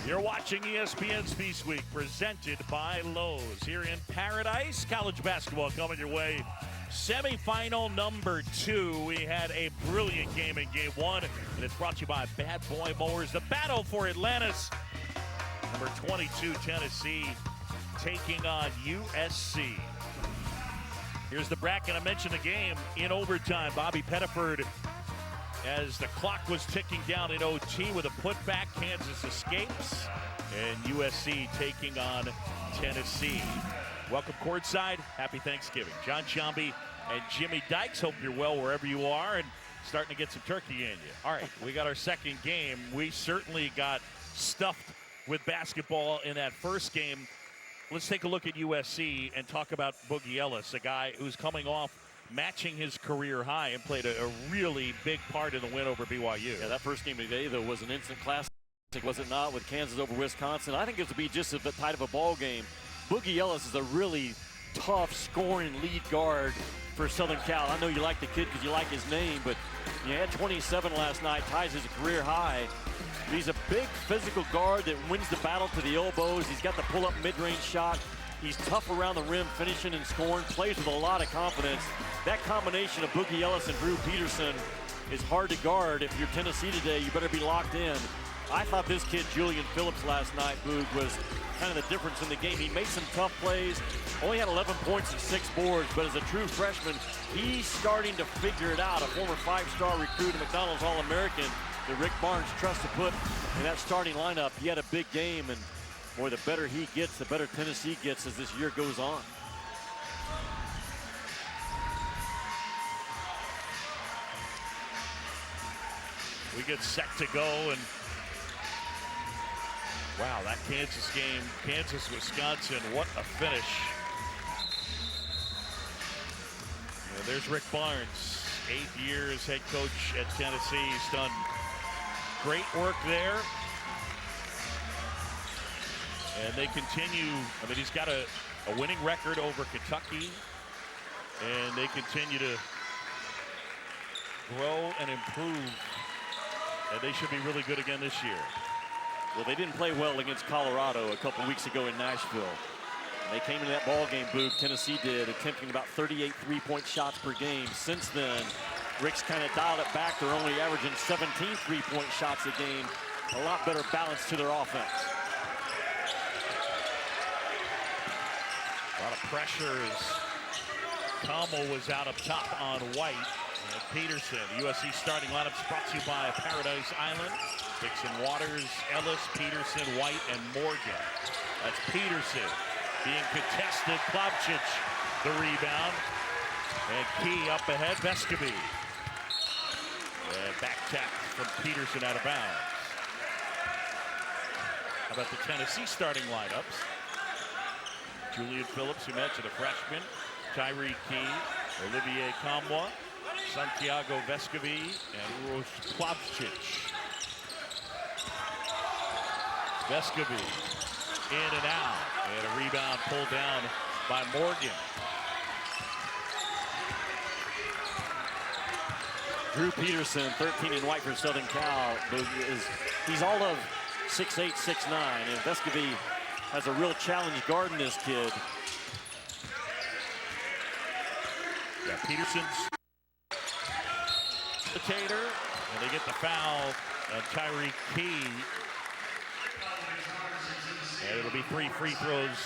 You're watching ESPN's Feast Week, presented by Lowe's. Here in Paradise, college basketball coming your way. Semifinal number 2. We had a brilliant game in game 1, and it's brought to you by Bad Boy Mowers. The battle for Atlantis. Number 22, Tennessee, taking on USC. Here's the bracket. I mentioned the game in overtime. Bobby Pettiford, as the clock was ticking down in OT with a putback, Kansas escapes, and USC taking on Tennessee. Welcome courtside. Happy Thanksgiving. John Chomby and Jimmy Dykes. Hope you're well wherever you are and starting to get some turkey in you. All right, we got our second game. We certainly got stuffed with basketball in that first game. Let's take a look at USC and talk about Boogie Ellis, a guy who's coming off matching his career high and played a really big part in the win over BYU. Yeah, that first game today, though, was an instant classic, was it not, with Kansas over Wisconsin? I think it would be just as tight of a ball game. Boogie Ellis is a really tough scoring lead guard for Southern Cal. I know you like the kid because you like his name, but he had 27 last night, ties his career high. He's a big physical guard that wins the battle to the elbows. He's got the pull-up mid-range shot. He's tough around the rim, finishing and scoring, plays with a lot of confidence. That combination of Boogie Ellis and Drew Peterson is hard to guard. If you're Tennessee today, you better be locked in. I thought this kid, Julian Phillips, last night, Boog, was kind of the difference in the game. He made some tough plays, only had 11 points and 6 boards, but as a true freshman, he's starting to figure it out. A former 5-star recruit, a McDonald's All-American that Rick Barnes trusts to put in that starting lineup. He had a big game, and boy, the better he gets, the better Tennessee gets as this year goes on. We get set to go, and wow, that Kansas game, Kansas-Wisconsin, what a finish. Yeah, there's Rick Barnes, 8 years head coach at Tennessee. He's done great work there. And they continue, I mean, he's got a winning record over Kentucky, and they continue to grow and improve, and they should be really good again this year. Well, they didn't play well against Colorado a couple weeks ago in Nashville. They came into that ball game, Boog, Tennessee did, attempting about 38 three-point shots per game. Since then, Rick's kind of dialed it back. They're only averaging 17 three-point shots a game. A lot better balance to their offense. A lot of pressure as Kamal was out up top on White. And Peterson, USC starting lineups brought to you by Paradise Island. Dixon, Waters, Ellis, Peterson, White, and Morgan. That's Peterson being contested. Plavcic, the rebound. And Key up ahead, Vescovi. And back tap from Peterson out of bounds. How about the Tennessee starting lineups? Julian Phillips, who mentioned, a freshman. Tyree Key, Olivier Kamwa, Santiago Vescovi, and Uros Plavcic. Vescovi in and out, and a rebound pulled down by Morgan. Drew Peterson, 13 in white for Southern Cal, he's all of 6'8", 6'9", and Vescovi has a real challenge guarding this kid. Yeah, Peterson's and they get the foul on Tyree Key. And it'll be 3 free throws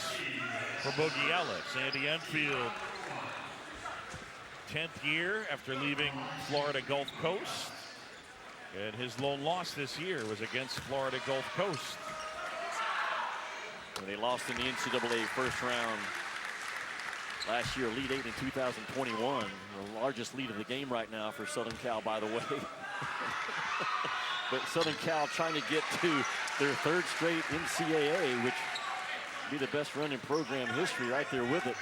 for Boogie Ellis. Andy Enfield, 10th year after leaving Florida Gulf Coast. And his lone loss this year was against Florida Gulf Coast. When they lost in the NCAA first round last year, Elite 8 in 2021. The largest lead of the game right now for Southern Cal, by the way. But Southern Cal trying to get to their 3rd straight NCAA, which would be the best run in program history, right there with it.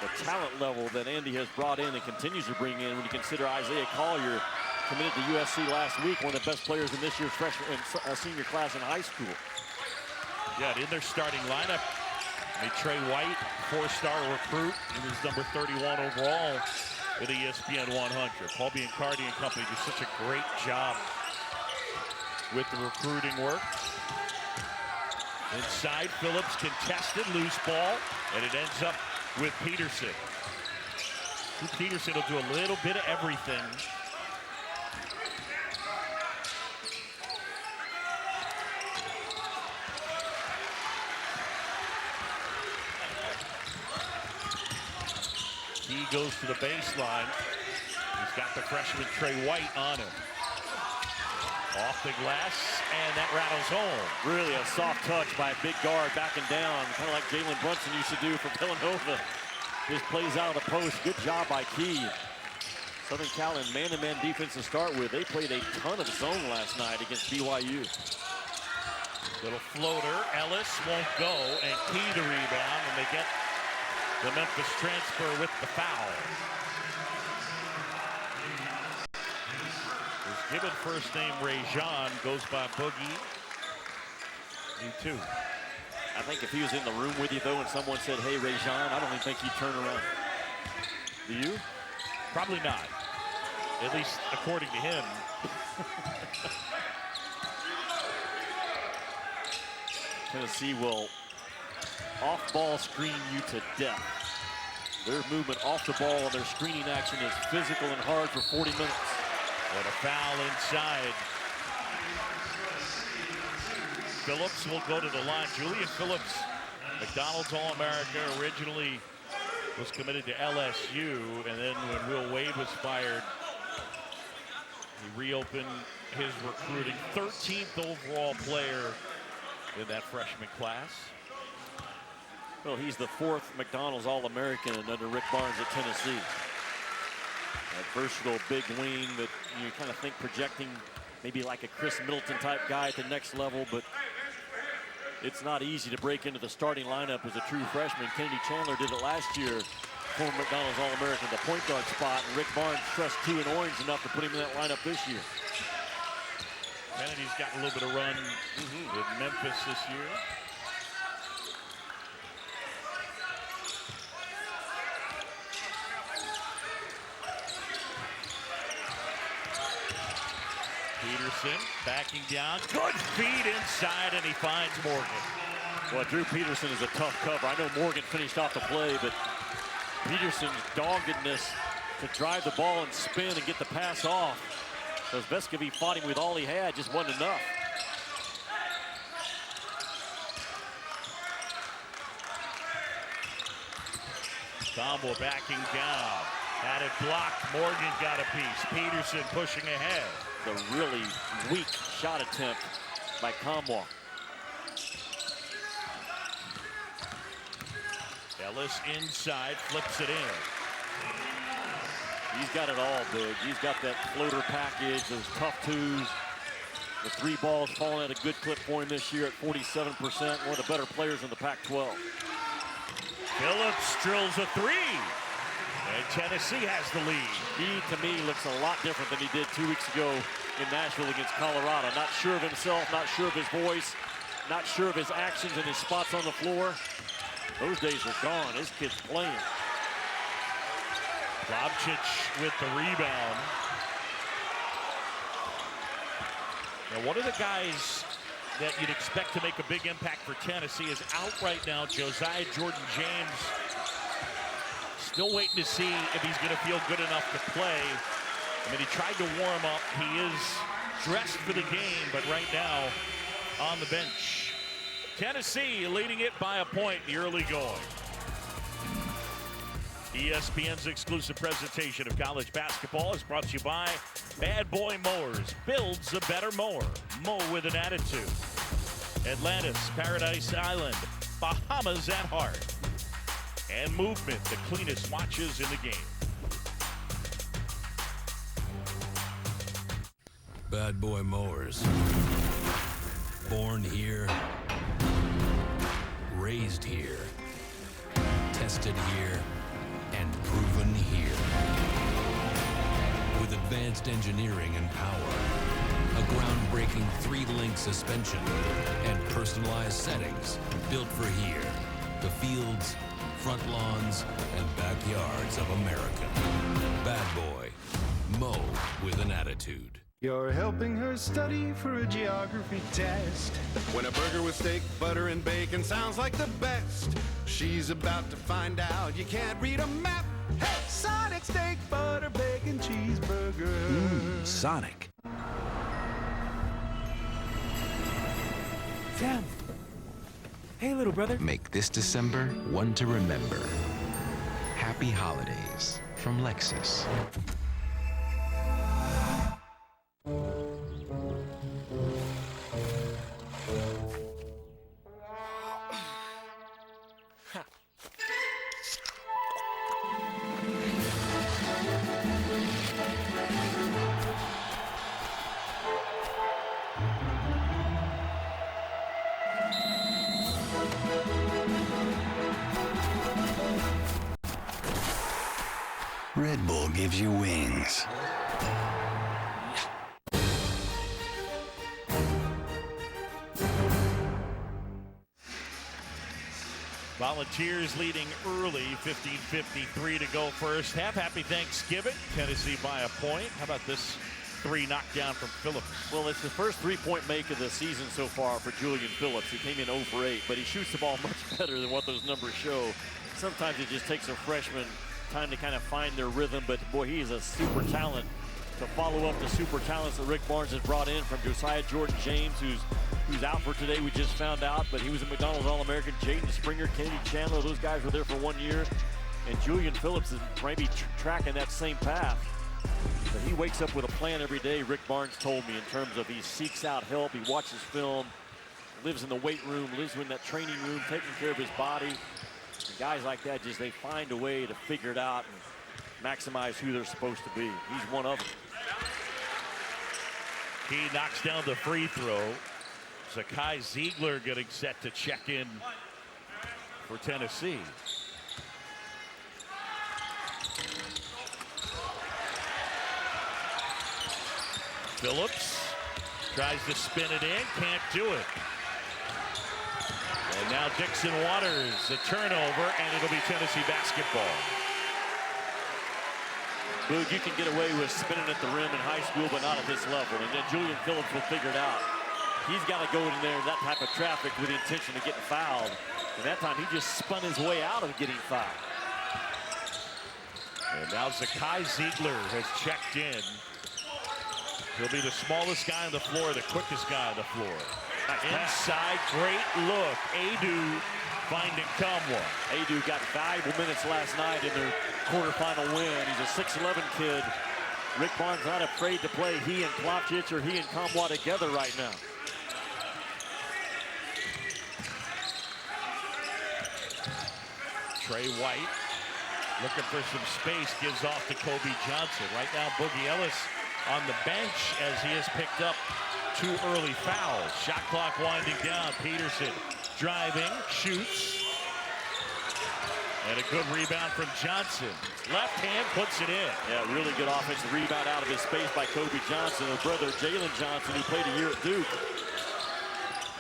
The talent level that Andy has brought in and continues to bring in, when you consider Isaiah Collier committed to USC last week, one of the best players in this year's freshman and senior class in high school. Yeah, in their starting lineup, Trey White, 4-star recruit. He was number 31 overall in the ESPN 100. Paul Biancardi and company do such a great job with the recruiting work. Inside, Phillips contested, loose ball, and it ends up with Peterson. Peterson will do a little bit of everything. He goes to the baseline. He's got the freshman Trey White on him. Off the glass, and that rattles home. Really a soft touch by a big guard backing down, kind of like Jalen Brunson used to do for Villanova. Just plays out of the post. Good job by Key. Southern Cal in man-to-man defense to start with. They played a ton of zone last night against BYU. Little floater. Ellis won't go, and Key to rebound, and they get the Memphis transfer with the foul. His given first name, Rajon, goes by Boogie. Me too. I think if he was in the room with you, though, and someone said, hey, Rajon, I don't even think he'd turn around. Do you? Probably not. At least according to him. Tennessee will off-ball screen you to death. Their movement off the ball and their screening action is physical and hard for 40 minutes. And a foul inside. Phillips will go to the line. Julius Phillips, McDonald's All-America, originally was committed to LSU, and then when Will Wade was fired, he reopened his recruiting. 13th overall player in that freshman class. Well, he's the 4th McDonald's All-American under Rick Barnes at Tennessee. That versatile big wing that you kind of think projecting maybe like a Chris Middleton type guy at the next level, but it's not easy to break into the starting lineup as a true freshman. Kennedy Chandler did it last year, former McDonald's All-American, the point guard spot, and Rick Barnes trusts 2 in orange enough to put him in that lineup this year. Kennedy's gotten a little bit of run with Memphis this year. Peterson backing down, good feed inside, and he finds Morgan. Well, Drew Peterson is a tough cover. I know Morgan finished off the play, but Peterson's doggedness to drive the ball and spin and get the pass off. So Vescovi fought him with all he had, just wasn't enough. Combo backing down. Had it blocked. Morgan got a piece. Peterson pushing ahead. The really weak shot attempt by Combo. Ellis inside, flips it in. He's got it all, Big. He's got that floater package, those tough twos. The 3 balls falling at a good clip for him this year at 47%. One of the better players in the Pac-12. Phillips drills a 3. And Tennessee has the lead. He, to me, looks a lot different than he did 2 weeks ago in Nashville against Colorado. Not sure of himself, not sure of his voice, not sure of his actions and his spots on the floor. Those days are gone. This kid's playing. Bobčić with the rebound. Now, one of the guys that you'd expect to make a big impact for Tennessee is out right now. Josiah Jordan-James. Still waiting to see if he's going to feel good enough to play. I mean, he tried to warm up. He is dressed for the game, but right now on the bench. Tennessee leading it by a point in the early going. ESPN's exclusive presentation of college basketball is brought to you by Bad Boy Mowers. Builds a better mower. Mow with an attitude. Atlantis, Paradise Island, Bahamas at heart. And Movement, the cleanest watches in the game. Bad Boy Mowers. Born here. Raised here. Tested here. And proven here. With advanced engineering and power, a groundbreaking 3-link suspension, and personalized settings built for here, the fields, front lawns, and backyards of America. Bad Boy. Mow with an attitude. You're helping her study for a geography test. When a burger with steak, butter, and bacon sounds like the best, she's about to find out you can't read a map. Hey, Sonic steak, butter, bacon, cheeseburger. Sonic. Sam. Hey, little brother. Make this December one to remember. Happy holidays from Lexus. Red Bull gives you wings. Volunteers leading early, 15:53 to go first half. Happy Thanksgiving. Tennessee by a point. How about this three knockdown from Phillips? Well, it's the first three-point make of the season so far for Julian Phillips. He came in 0 for 8, but he shoots the ball much better than what those numbers show. Sometimes it just takes a freshman time to kind of find their rhythm, but boy, he is a super talent to follow up the super talents that Rick Barnes has brought in, from Josiah Jordan-James, who's out for today, we just found out, but he was a McDonald's All-American. Jaden Springer, Kennedy Chandler, those guys were there for 1 year, and Julian Phillips is maybe tracking that same path. But he wakes up with a plan every day, Rick Barnes told me, in terms of he seeks out help, he watches film, lives in the weight room, lives in that training room, taking care of his body. And guys like that, just they find a way to figure it out and maximize who they're supposed to be. He's one of them. He knocks down the free throw. Zakai Ziegler getting set to check in for Tennessee. Phillips tries to spin it in, can't do it. And now Dixon Waters, a turnover, and it'll be Tennessee basketball. Boog, you can get away with spinning at the rim in high school, but not at this level. And then Julian Phillips will figure it out. He's got to go in there in that type of traffic with the intention of getting fouled. And that time he just spun his way out of getting fouled. And now Zakai Ziegler has checked in. He'll be the smallest guy on the floor, the quickest guy on the floor. Inside, great look. Adu finding Kamwa. Adu got valuable minutes last night in their quarterfinal win. He's a 6'11 kid. Rick Barnes not afraid to play he and Klopchich or he and Kamwa together right now. Trey White looking for some space, gives off to Kobe Johnson. Right now, Boogie Ellis on the bench as he has picked up 2 early fouls. Shot clock winding down. Peterson driving, shoots. And a good rebound from Johnson. Left hand puts it in. Yeah, really good offensive rebound out of his space by Kobe Johnson. His brother Jalen Johnson, who played a year at Duke.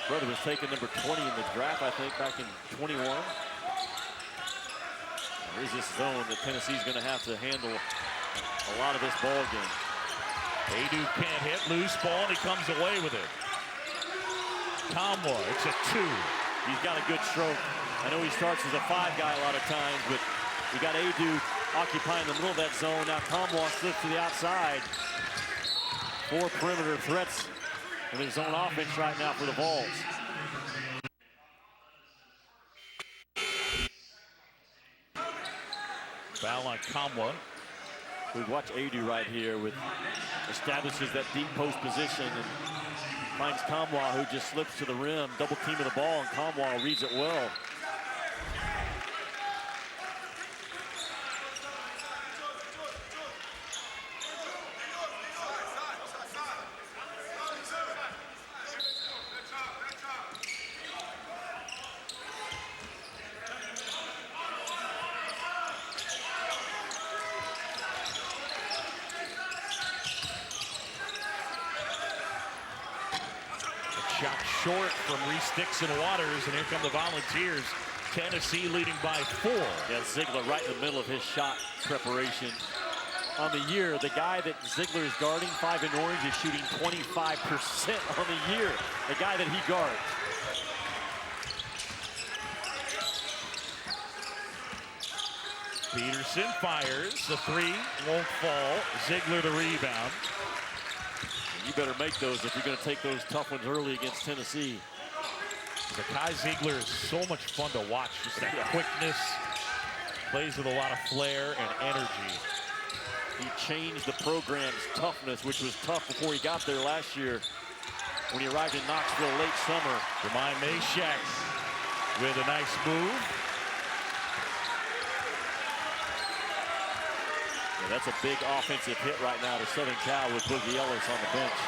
Brother was taken number 20 in the draft, I think, back in 21. Here's this zone that Tennessee's going to have to handle a lot of this ball game. Adu can't hit, loose ball, and he comes away with it. Kamwa, it's a 2. He's got a good stroke. I know he starts as a 5 guy a lot of times, but you got Adu occupying the middle of that zone. Now Kamwa slips to the outside. 4 perimeter threats in their zone offense right now for the Vols. Foul on Kamwa. We watch Adu right here, with establishes that deep post position and finds Kamwa, who just slips to the rim, double team of the ball, and Kamwa reads it well. Shot short from Reese Dixon Waters, and here come the Volunteers. Tennessee leading by 4. Yeah, Ziegler right in the middle of his shot preparation. on the year. The guy that Ziegler is guarding, 5 in orange, is shooting 25% on the year. The guy that he guards. Peterson fires. The three won't fall. Ziegler the rebound. You better make those if you're going to take those tough ones early against Tennessee. Kai Ziegler is so much fun to watch. Just that quickness. Plays with a lot of flair and energy. He changed the program's toughness, which was tough before he got there last year when he arrived in Knoxville late summer. Jermaine Mashack with a nice move. Yeah, that's a big offensive hit right now to Southern Cal with Boogie Ellis on the bench.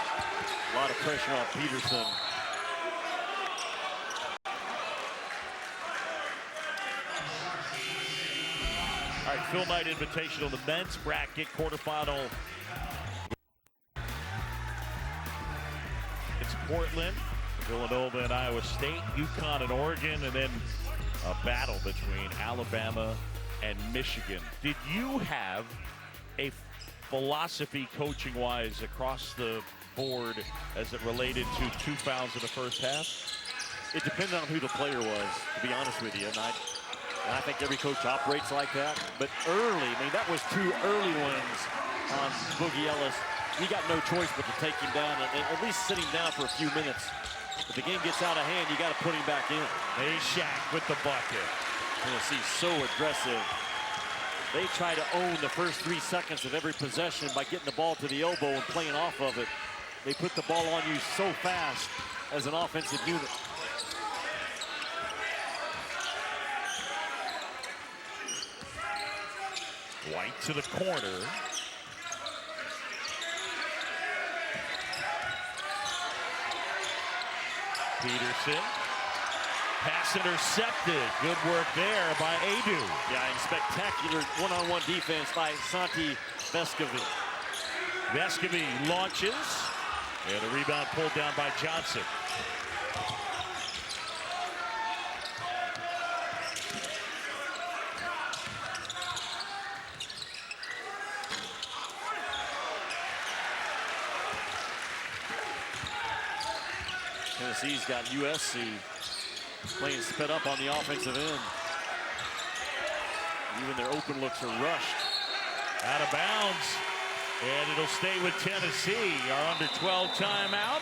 A lot of pressure on Peterson. All right, Phil Knight Invitational, the men's bracket quarterfinal. It's Portland, Villanova and Iowa State, UConn and Oregon, and then a battle between Alabama and Michigan. Did you have a philosophy coaching-wise across the board as it related to 2 fouls in the first half? It depended on who the player was, to be honest with you. And I think every coach operates like that. But early, I mean, that was 2 early ones on Boogie Ellis. You got no choice but to take him down and at least sit him down for a few minutes. If the game gets out of hand, you got to put him back in. Mashack with the bucket. Tennessee so aggressive. They try to own the first 3 seconds of every possession by getting the ball to the elbow and playing off of it. They put the ball on you so fast as an offensive unit. White to the corner. Peterson. Pass intercepted. Good work there by Adu. Yeah, and spectacular one-on-one defense by Santi Vescovi. Vescovi launches. And a rebound pulled down by Johnson. Tennessee's got USC playing sped up on the offensive end. Even their open looks are rushed. Out of bounds. And it'll stay with Tennessee. Our under 12 timeout.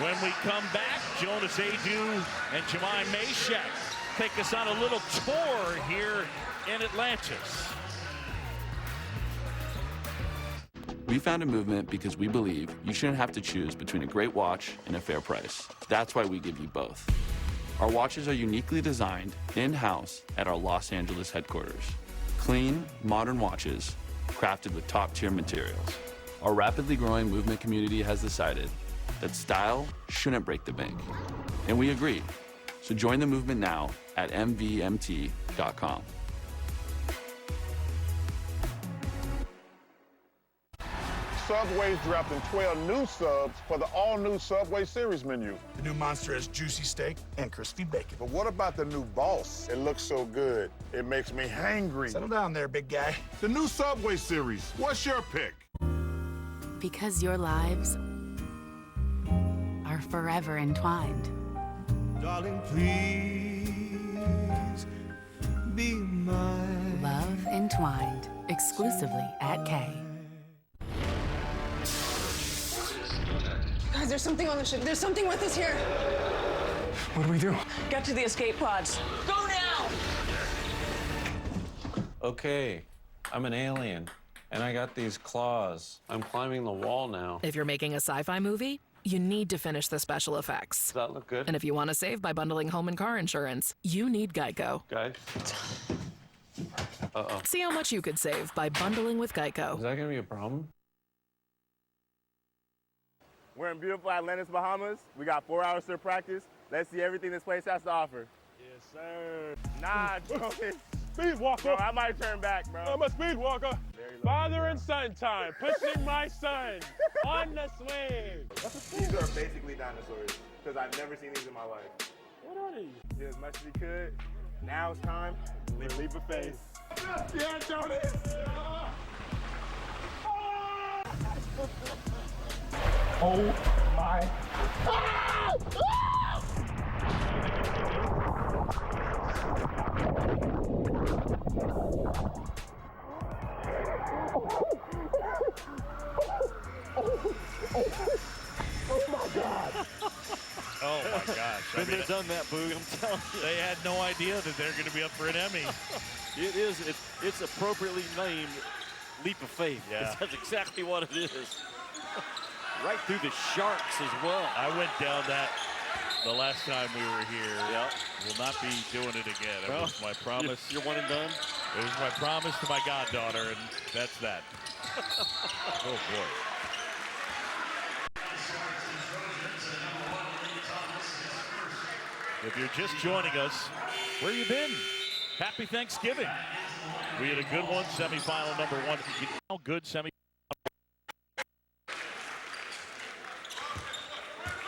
When we come back, Jonas Adu and Jermaine Mashack take us on a little tour here in Atlantis. We found a movement because we believe you shouldn't have to choose between a great watch and a fair price. That's why we give you both. Our watches are uniquely designed in-house at our Los Angeles headquarters. Clean, modern watches crafted with top-tier materials. Our rapidly growing movement community has decided that style shouldn't break the bank. And we agree. So join the movement now at mvmt.com. Subway's dropping 12 new subs for the all-new Subway series menu. The new monster has juicy steak and crispy bacon. But what about the new boss? It looks so good, it makes me hangry. Settle down there, big guy. The new Subway series, what's your pick? Because your lives are forever entwined. Darling, please be mine. Love entwined, exclusively at K. Guys, there's something on the ship. There's something with us here. What do we do? Get to the escape pods. Go now! Okay, I'm an alien, and I got these claws. I'm climbing the wall now. If you're making a sci-fi movie, you need to finish the special effects. Does that look good? And if you want to save by bundling home and car insurance, you need Geico. Guys? Uh-oh. See how much you could save by bundling with Geico. Is that gonna be a problem? We're in beautiful Atlantis, Bahamas. We got 4 hours to practice. Let's see everything this place has to offer. Yes, sir. Nah, Jonas. Speed walker. Bro, I might turn back, bro. I'm a speed walker. Father and son time. Pushing my son on the swing. These are basically dinosaurs because I've never seen these in my life. What are these? Did as much as he could. Now it's time. Leap of faith. Yeah, Jonas. Oh my. Oh my God. Oh my gosh. Been there, done that, Boog, I'm telling you. They had no idea that they're going to be up for an Emmy. It's appropriately named leap of faith. Yeah. That's exactly what it is. Right through the Sharks as well. I went down that the last time we were here. Yep. Will not be doing it again. It was my promise. You're one and done? It was my promise to my goddaughter, and that's that. Oh, boy. If you're just joining us, where you been? Happy Thanksgiving. We had a good one, semifinal number 1. You know how good semifinal.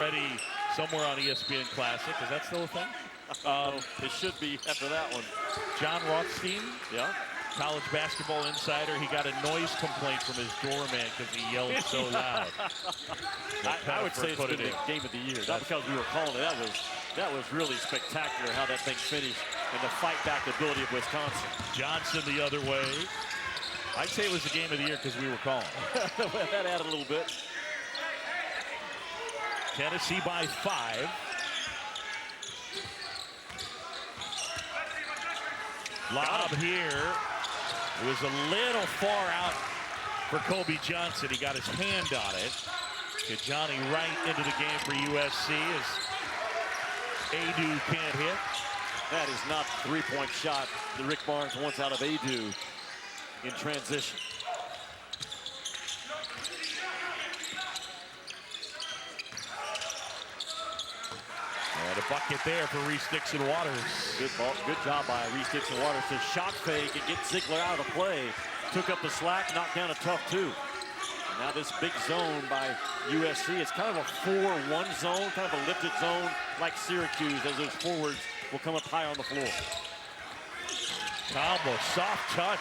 Ready somewhere on ESPN Classic. Is that still a thing? It should be after that one. John Rothstein, yeah, college basketball insider. He got a noise complaint from his doorman because he yelled so loud. I would say it's been the game of the year. Not because we were calling it. That was really spectacular how that thing finished and the fight back ability of Wisconsin. Johnson the other way. I'd say it was the game of the year because we were calling. That added a little bit. Tennessee by 5. Lob here. It was a little far out for Kobe Johnson. He got his hand on it. Johnny right into the game for USC as Adu can't hit. That is not the three-point shot that Rick Barnes wants out of Adu in transition. And a bucket there for Reese Dixon Waters. Good ball, good job by Reese Dixon Waters to shot fake and get Ziegler out of the play. Took up the slack, knocked down a tough 2. And now this big zone by USC. It's kind of a 4-1 zone, kind of a lifted zone like Syracuse as those forwards will come up high on the floor. Combo, soft touch.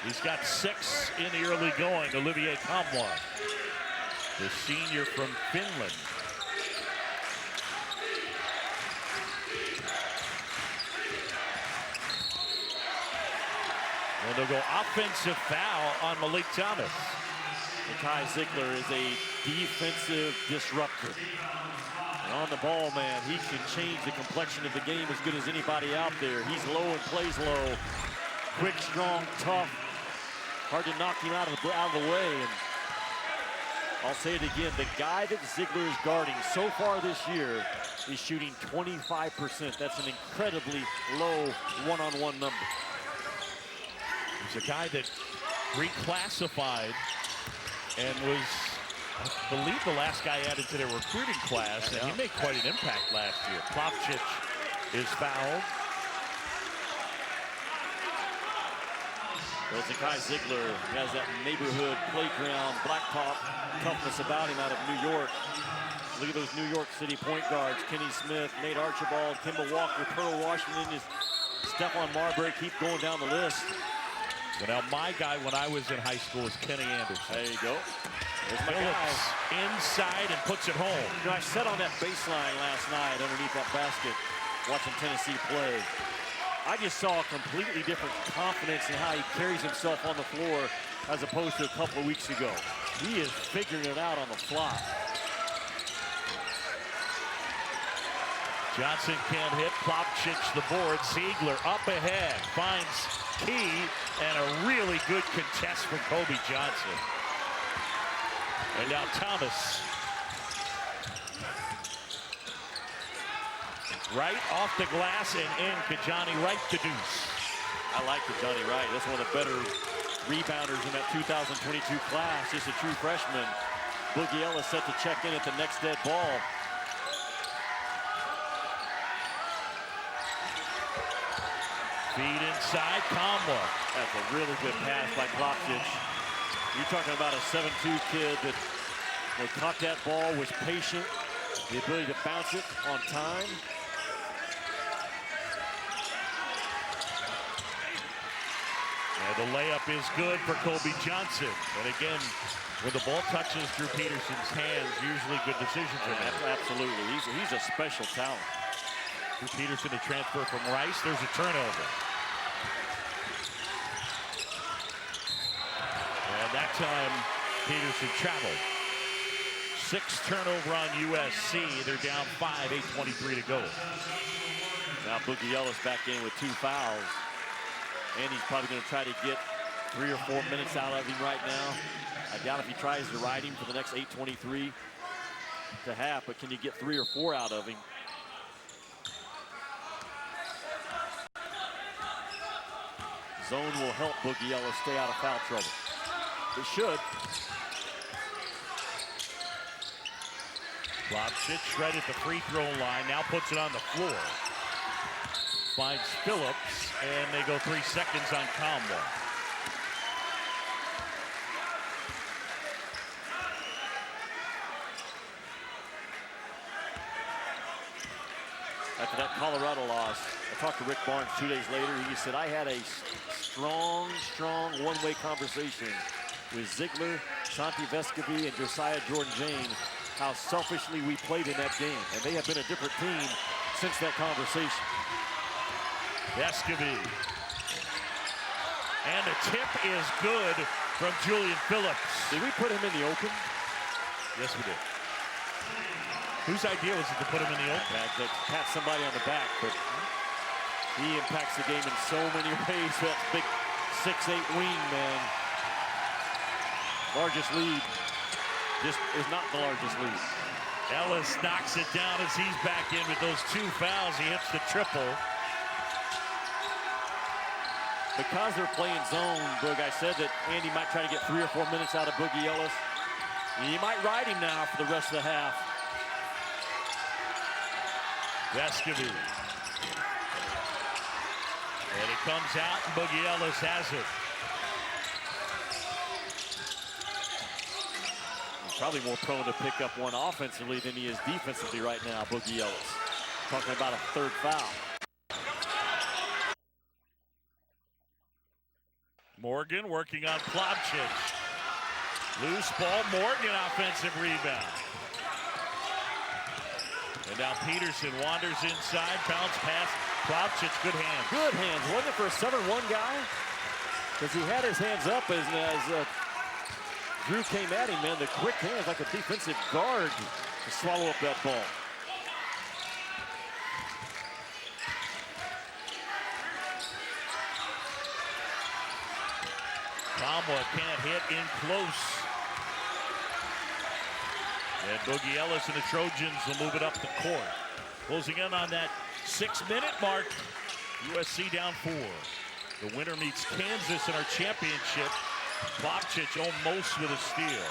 He's got 6 in the early going, Olivier Combois, the senior from Finland. And they'll go offensive foul on Malik Thomas. Kai Ziegler is a defensive disruptor. And on the ball, man, he can change the complexion of the game as good as anybody out there. He's low and plays low. Quick, strong, tough. Hard to knock him out of the way. And I'll say it again, the guy that Ziegler is guarding so far this year is shooting 25%. That's an incredibly low one-on-one number. He's a guy that reclassified and was, I believe, the last guy added to their recruiting class, and he made quite an impact last year. Klopchich is fouled. Well, Kai Ziegler has that neighborhood playground blacktop toughness about him out of New York. Look at those New York City point guards: Kenny Smith, Nate Archibald, Kemba Walker, Pearl Washington, Stephon Marbury. Keep going down the list. But now my guy when I was in high school was Kenny Anderson. There you go. There's my Phillips guy. Inside and puts it home. You know, I sat on that baseline last night underneath that basket watching Tennessee play. I just saw a completely different confidence in how he carries himself on the floor as opposed to a couple of weeks ago. He is figuring it out on the fly. Johnson can't hit. Klopchich the board. Ziegler up ahead. Finds Key and a really good contest from Kobe Johnson. And now Thomas. Right off the glass and in. Kajani Wright to deuce. I like Kajani Wright. That's one of the better rebounders in that 2022 class. Just a true freshman. Boogie Ellis set to check in at the next dead ball. Feed inside, Combo. That's a really good pass by Klopchich. You're talking about a 7'2" kid that caught that ball, was patient, the ability to bounce it on time. And the layup is good for Kobe Johnson. And again, when the ball touches Drew Peterson's hands, usually good decisions are made. Absolutely. He's a special talent. Drew Peterson to transfer from Rice. There's a turnover. And that time, Peterson traveled. 6 turnover on USC. They're down 5, 8:23 to go. Now Boogie Ellis back in with 2 fouls. And he's probably going to try to get 3 or 4 minutes out of him right now. I doubt if he tries to ride him for the next 8:23 to half, but can you get 3 or 4 out of him? Zone will help Boogie Ellis stay out of foul trouble. It should. Lobchich right at the free throw line, now puts it on the floor. Finds Phillips, and they go 3 seconds on Combo. After that Colorado loss, I talked to Rick Barnes 2 days later. He said, I had a strong one-way conversation with Ziegler, Shanti Vescovi, and Josiah Jordan-James, how selfishly we played in that game. And they have been a different team since that conversation. Vescovi. And the tip is good from Julian Phillips. Did we put him in the open? Yes, we did. Whose idea was it to put him in the open? To pat somebody on the back, but he impacts the game in so many ways. That big 6'8" wing, man. Largest lead. Just is not the largest lead. Ellis knocks it down as he's back in with those 2 fouls. He hits the triple. Because they're playing zone, Boog, I said that Andy might try to get 3 or 4 minutes out of Boogie Ellis. He might ride him now for the rest of the half. Vescovi. And it comes out, and Boogie Ellis has it. He's probably more prone to pick up one offensively than he is defensively right now, Boogie Ellis. Talking about a 3rd foul. Morgan working on Plobchich. Loose ball, Morgan offensive rebound. And now Peterson wanders inside, bounce pass, Plobchich, good hands. Good hands, wasn't it for a 7-1 guy? Because he had his hands up as Drew came at him, man. The quick hands like a defensive guard to swallow up that ball. Combo can't hit in close. And Boogie Ellis and the Trojans will move it up the court. Closing in on that 6-minute mark. USC down 4. The winner meets Kansas in our championship. Plobchich almost with a steal.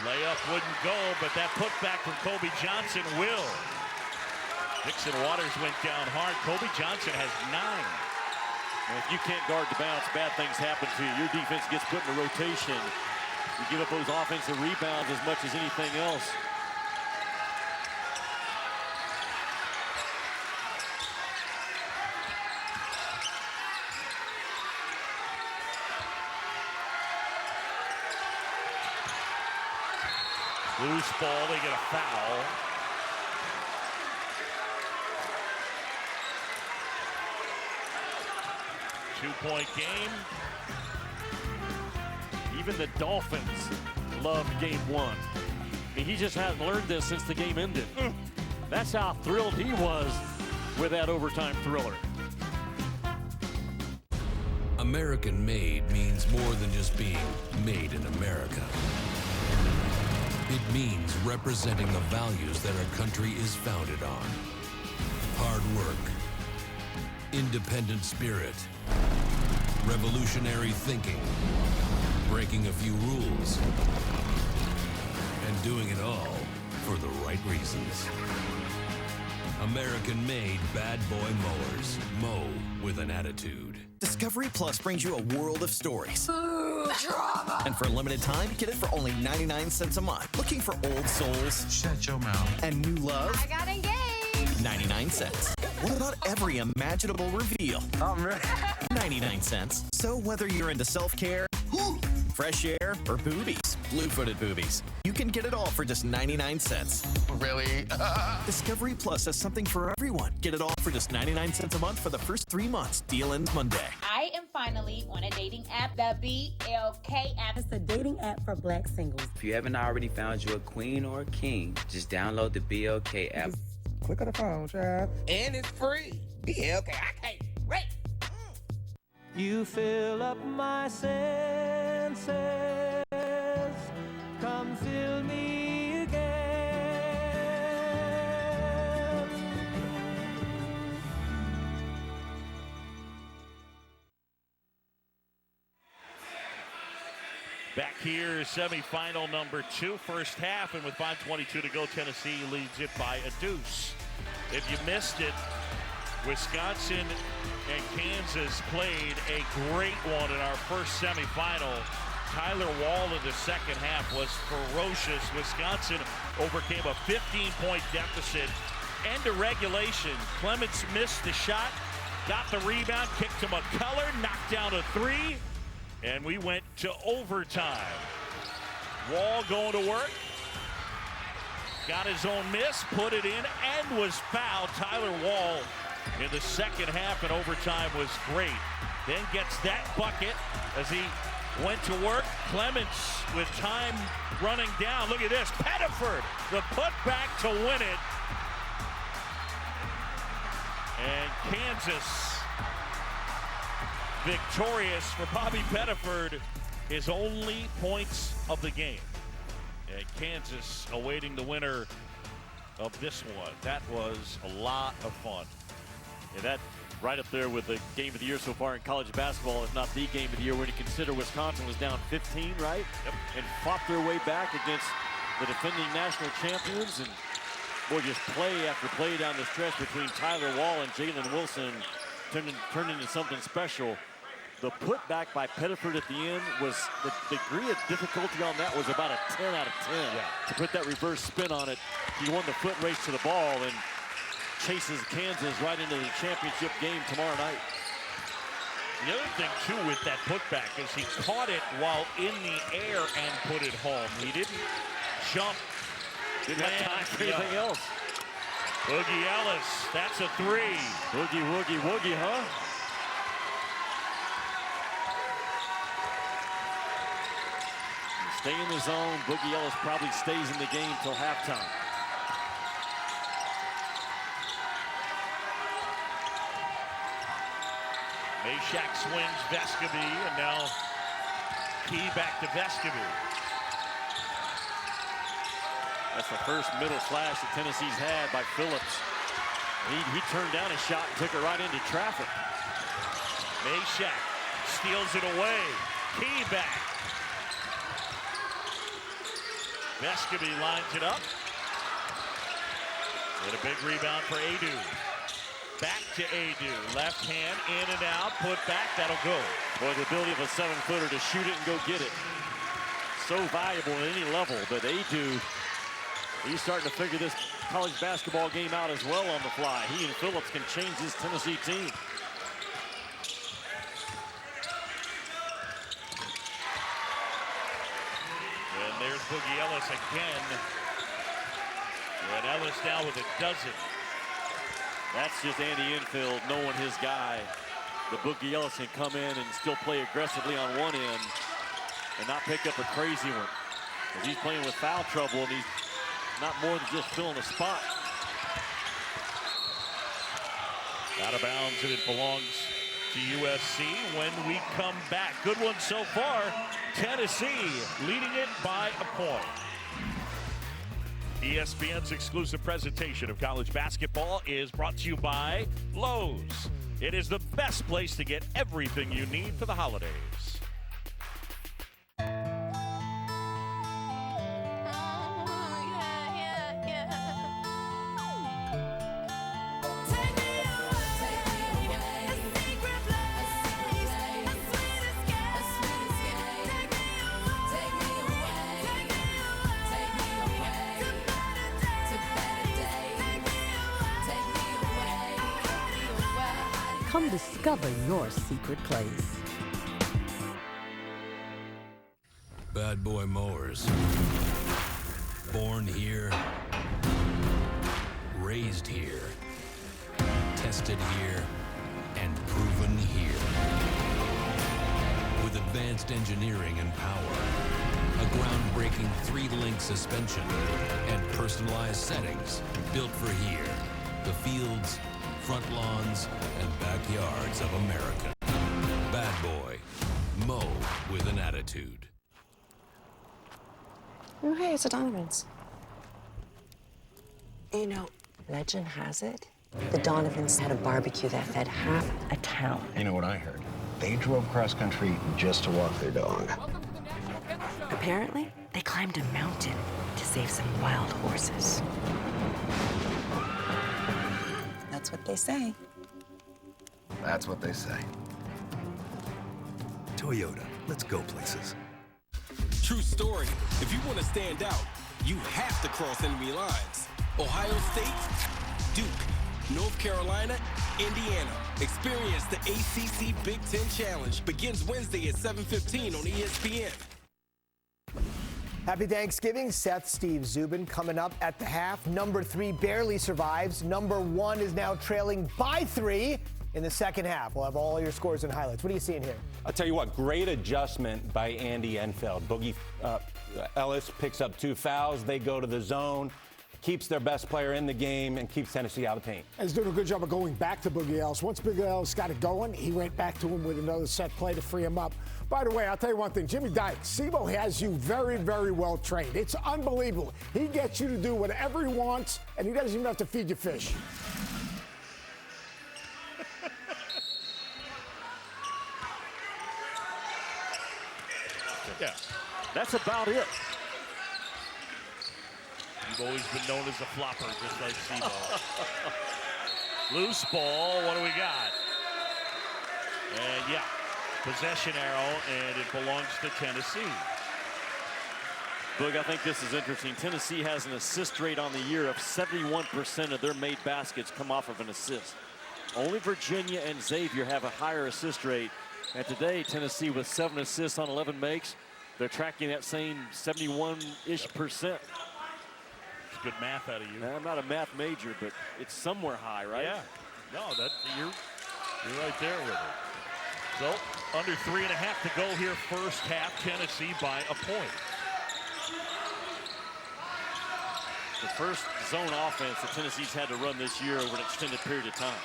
Layup wouldn't go, but that putback from Kobe Johnson will. Dixon Waters went down hard. Kobe Johnson has 9. And if you can't guard the bounce, bad things happen to you. Your defense gets put in a rotation. You give up those offensive rebounds as much as anything else. Loose ball, they get a foul. Two-point game. Even the Dolphins loved game 1. I mean, he just hasn't learned this since the game ended. That's how thrilled he was with that overtime thriller. American made means more than just being made in America. It means representing the values that our country is founded on. Hard work, independent spirit, revolutionary thinking, breaking a few rules, and doing it all for the right reasons. American-made bad boy mowers. Mow with an attitude. Discovery Plus brings you a world of stories. Ooh, drama. And for a limited time, get it for only 99 cents a month. Looking for old souls? Shut your mouth. And new love? I got engaged. 99 cents. What about every imaginable reveal? 99 cents. So whether you're into self-care, fresh air, or boobies, blue-footed boobies, you can get it all for just 99 cents. Really? Discovery Plus has something for everyone. Get it all for just 99 cents a month for the first 3 months. Deal ends Monday. I am finally on a dating app, the BLK app. It's a dating app for black singles. If you haven't already found you a queen or a king, just download the BLK app. Click on the phone, child. And it's free. BLK, I can't wait. You fill up my senses. Come fill me again. Back here, semifinal number 2, first half, and with 5:22 to go, Tennessee leads it by a deuce. If you missed it, Wisconsin and Kansas played a great one in our first semifinal. Tyler Wall in the second half was ferocious. Wisconsin overcame a 15-point deficit. End of regulation. Clements missed the shot, got the rebound, kicked to McCullough, knocked down a 3. And we went to overtime. Wall going to work. Got his own miss, put it in, and was fouled. Tyler Wall in the second half and overtime was great. Then gets that bucket as he went to work. Clements with time running down. Look at this. Pettiford, the putback to win it. And Kansas victorious for Bobby Pettiford, his only points of the game. And Kansas awaiting the winner of this one. That was a lot of fun. Yeah, that right up there with the game of the year so far in college basketball, if not the game of the year, when you consider Wisconsin was down 15, right? Yep. And fought their way back against the defending national champions. And boy, just play after play down the stretch between Tyler Wall and Jalen Wilson turned into something special. The putback by Pettiford at the end was, the degree of difficulty on that was about a 10 out of 10. Yeah. To put that reverse spin on it, he won the foot race to the ball and chases Kansas right into the championship game tomorrow night. The other thing, too, with that putback is he caught it while in the air and put it home. He didn't jump. Didn't have time for anything else. Boogie Ellis, that's a 3. Boogie, woogie, woogie, huh? Stay in the zone. Boogie Ellis probably stays in the game till halftime. Meshack swings Vescovi, and now Key back to Vescovi. That's the first middle flash that Tennessee's had by Phillips. He turned down a shot and took it right into traffic. Meshack steals it away. Key back. Vescovi lines it up. And a big rebound for Adu. Back to Adu. Left hand, in and out, put back, that'll go. Boy, the ability of a 7-footer to shoot it and go get it. So valuable at any level, but Adu, he's starting to figure this college basketball game out as well on the fly. He and Phillips can change this Tennessee team. And there's Boogie Ellis again. And Ellis now with a dozen. That's just Andy Enfield knowing his guy. The Boogie Ellis can come in and still play aggressively on one end and not pick up a crazy one. Because he's playing with foul trouble and he's not more than just filling a spot. Out of bounds, and it belongs to USC when we come back. Good one so far. Tennessee leading it by a point. ESPN's exclusive presentation of college basketball is brought to you by Lowe's. It is the best place to get everything you need for the holidays. Come discover your secret place. Bad Boy Mowers. Born here, raised here, tested here, and proven here. With advanced engineering and power, a groundbreaking 3-link suspension, and personalized settings built for here, the fields, front lawns, and backyards of America. Bad Boy. Mow with an attitude. Oh, hey, it's the Donovans. You know, legend has it, the Donovans had a barbecue that fed half a town. You know what I heard? They drove cross country just to walk their dog. Apparently, they climbed a mountain to save some wild horses. That's what they say. That's what they say. Toyota, let's go places. True story. If you want to stand out, you have to cross enemy lines. Ohio State, Duke, North Carolina, Indiana. Experience the ACC Big Ten Challenge. Begins Wednesday at 7:15 on ESPN. Happy Thanksgiving. Seth, Steve Zubin coming up at the half. Number 3 barely survives. Number 1 is now trailing by 3 in the second half. We'll have all your scores and highlights. What are you seeing here? I'll tell you what, great adjustment by Andy Enfield. Boogie Ellis picks up 2 fouls. They go to the zone, keeps their best player in the game, and keeps Tennessee out of the paint. And he's doing a good job of going back to Boogie Ellis. Once Boogie Ellis got it going, he went back to him with another set play to free him up. By the way, I'll tell you one thing. Jimmy Dykes, Sebo has you very, very well trained. It's unbelievable. He gets you to do whatever he wants, and he doesn't even have to feed you fish. Yeah. That's about it. You've always been known as a flopper, just like Sebo. Loose ball, what do we got? And yeah, possession arrow, and it belongs to Tennessee. Boog, I think this is interesting. Tennessee has an assist rate on the year of 71% of their made baskets come off of an assist. Only Virginia and Xavier have a higher assist rate. And today, Tennessee with 7 assists on 11 makes, they're tracking that same 71-ish percent. It's good math out of you. I'm not a math major, but it's somewhere high, right? Yeah. No, you're right there with it. So under 3.5 to go here, first half. Tennessee by a point. The first zone offense that Tennessee's had to run this year over an extended period of time.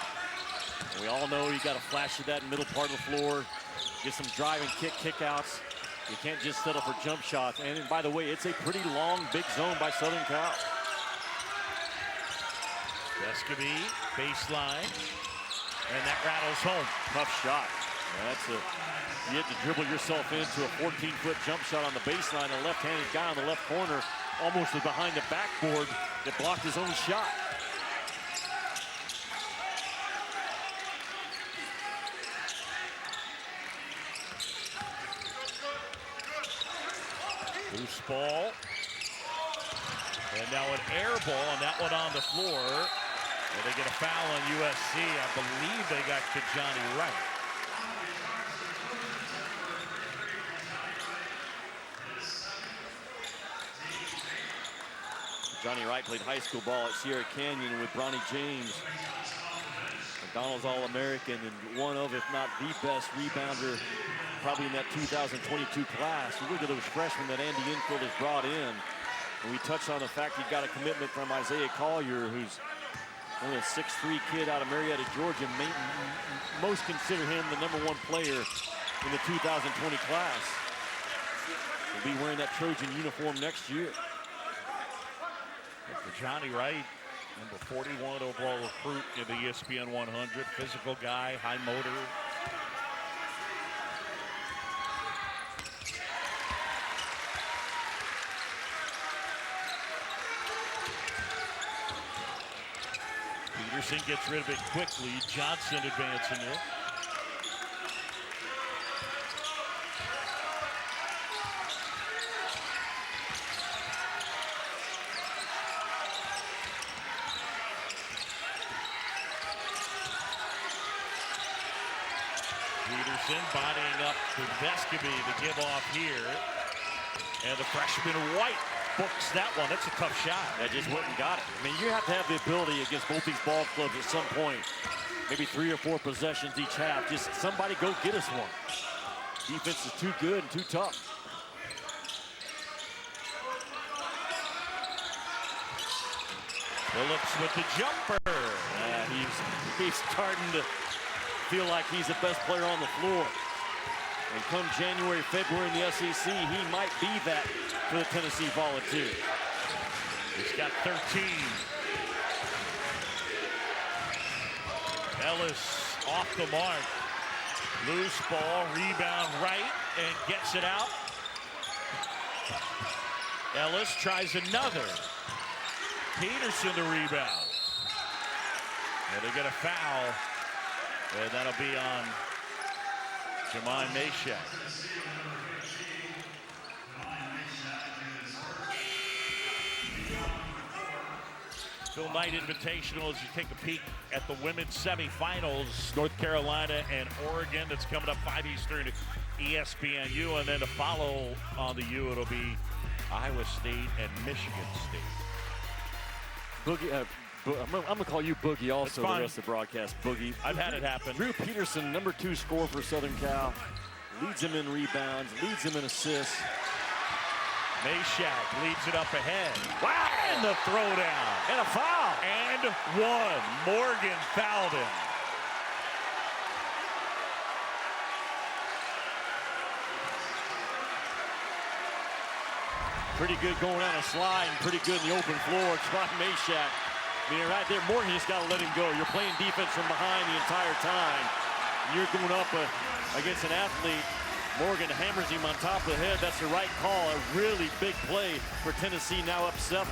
And we all know you got to flash to that middle part of the floor, get some drive and kickouts. You can't just settle for jump shots. And by the way, it's a pretty long, big zone by Southern Cal. Escobee, baseline, and that rattles home. Tough shot. You had to dribble yourself into a 14-foot jump shot on the baseline. A left-handed guy on the left corner almost was behind the backboard that blocked his own shot. Loose ball. And now an air ball, and that one on the floor. And they get a foul on USC. I believe they got Johnny Wright. Johnny Wright played high school ball at Sierra Canyon with Bronny James. McDonald's All-American and one of, if not the best rebounder probably in that 2022 class. You look at those freshmen that Andy Enfield has brought in. And we touched on the fact he got a commitment from Isaiah Collier, who's only a 6'3" kid out of Marietta, Georgia. Most consider him the #1 player in the 2020 class. He'll be wearing that Trojan uniform next year. For Johnny Wright, number 41 overall recruit in the ESPN 100. Physical guy, high motor. Peterson gets rid of it quickly. Johnson advancing it. Peterson bodying up to Vescovi to give off here. And the freshman White books that one. That's a tough shot. That just went and got it. I mean, you have to have the ability against both these ball clubs at some point. Maybe 3 or 4 possessions each half. Just somebody go get us one. Defense is too good and too tough. Phillips with the jumper. He's starting to feel like he's the best player on the floor. And come January, February in the SEC, he might be that for the Tennessee Volunteers. He's got 13. Ellis off the mark. Loose ball, rebound right, and gets it out. Ellis tries another. Peterson the rebound. And they get a foul, and that'll be on Jemai Meshack. Phil Knight Invitational as you take a peek at the women's semifinals. North Carolina and Oregon. That's coming up 5 Eastern, ESPNU. And then to follow on the U, it'll be Iowa State and Michigan State. Boogie, I'm going to call you Boogie also the rest of the broadcast. Boogie. I've had it happen. Drew Peterson, number 2 scorer for Southern Cal. Leads him in rebounds, leads him in assists. Meshack leads it up ahead. Wow! And the throwdown. And a foul. And one. Morgan fouled him. Pretty good going on a slide and pretty good in the open floor. Jemai Meshack. I mean, right there, Morgan just got to let him go. You're playing defense from behind the entire time. You're going up against an athlete. Morgan hammers him on top of the head. That's the right call. A really big play for Tennessee, now up 7.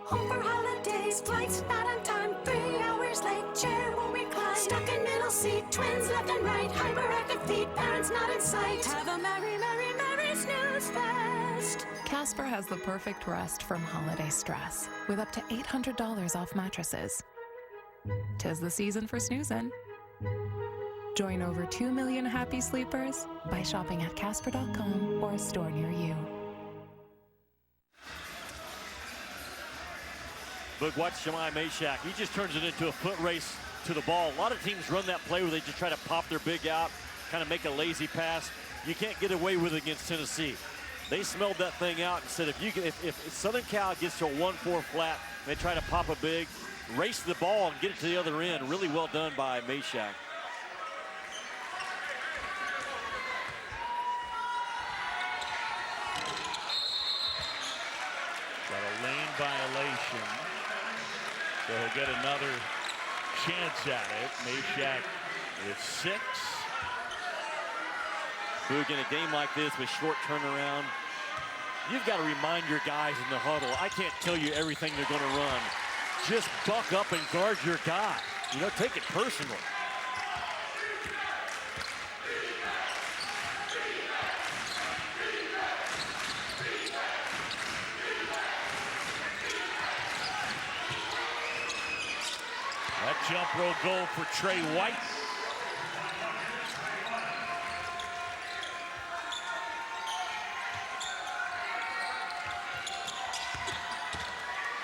Home for holidays, flights not on time, 3 hours late, chair won't recline. Stuck in middle seat, twins left and right, hyperactive feet, parents not in sight. Have a merry, merry, merry snooze fest. Casper has the perfect rest from holiday stress, with up to $800 off mattresses. 'Tis the season for snoozing. Join over 2 million happy sleepers by shopping at Casper.com or a store near you. Look, watch Jemai Meshack. He just turns it into a foot race to the ball. A lot of teams run that play where they just try to pop their big out, kind of make a lazy pass. You can't get away with it against Tennessee. They smelled that thing out and said if Southern Cal gets to a 1-4 flat, they try to pop a big, race the ball and get it to the other end. Really well done by Meshack. Got a lane violation. So he'll get another chance at it. Meshack with 6. Boog, in a game like this with short turnaround, you've got to remind your guys in the huddle, I can't tell you everything they're going to run. Just buck up and guard your guy. You know, take it personal. That jump roll goal for Trey White.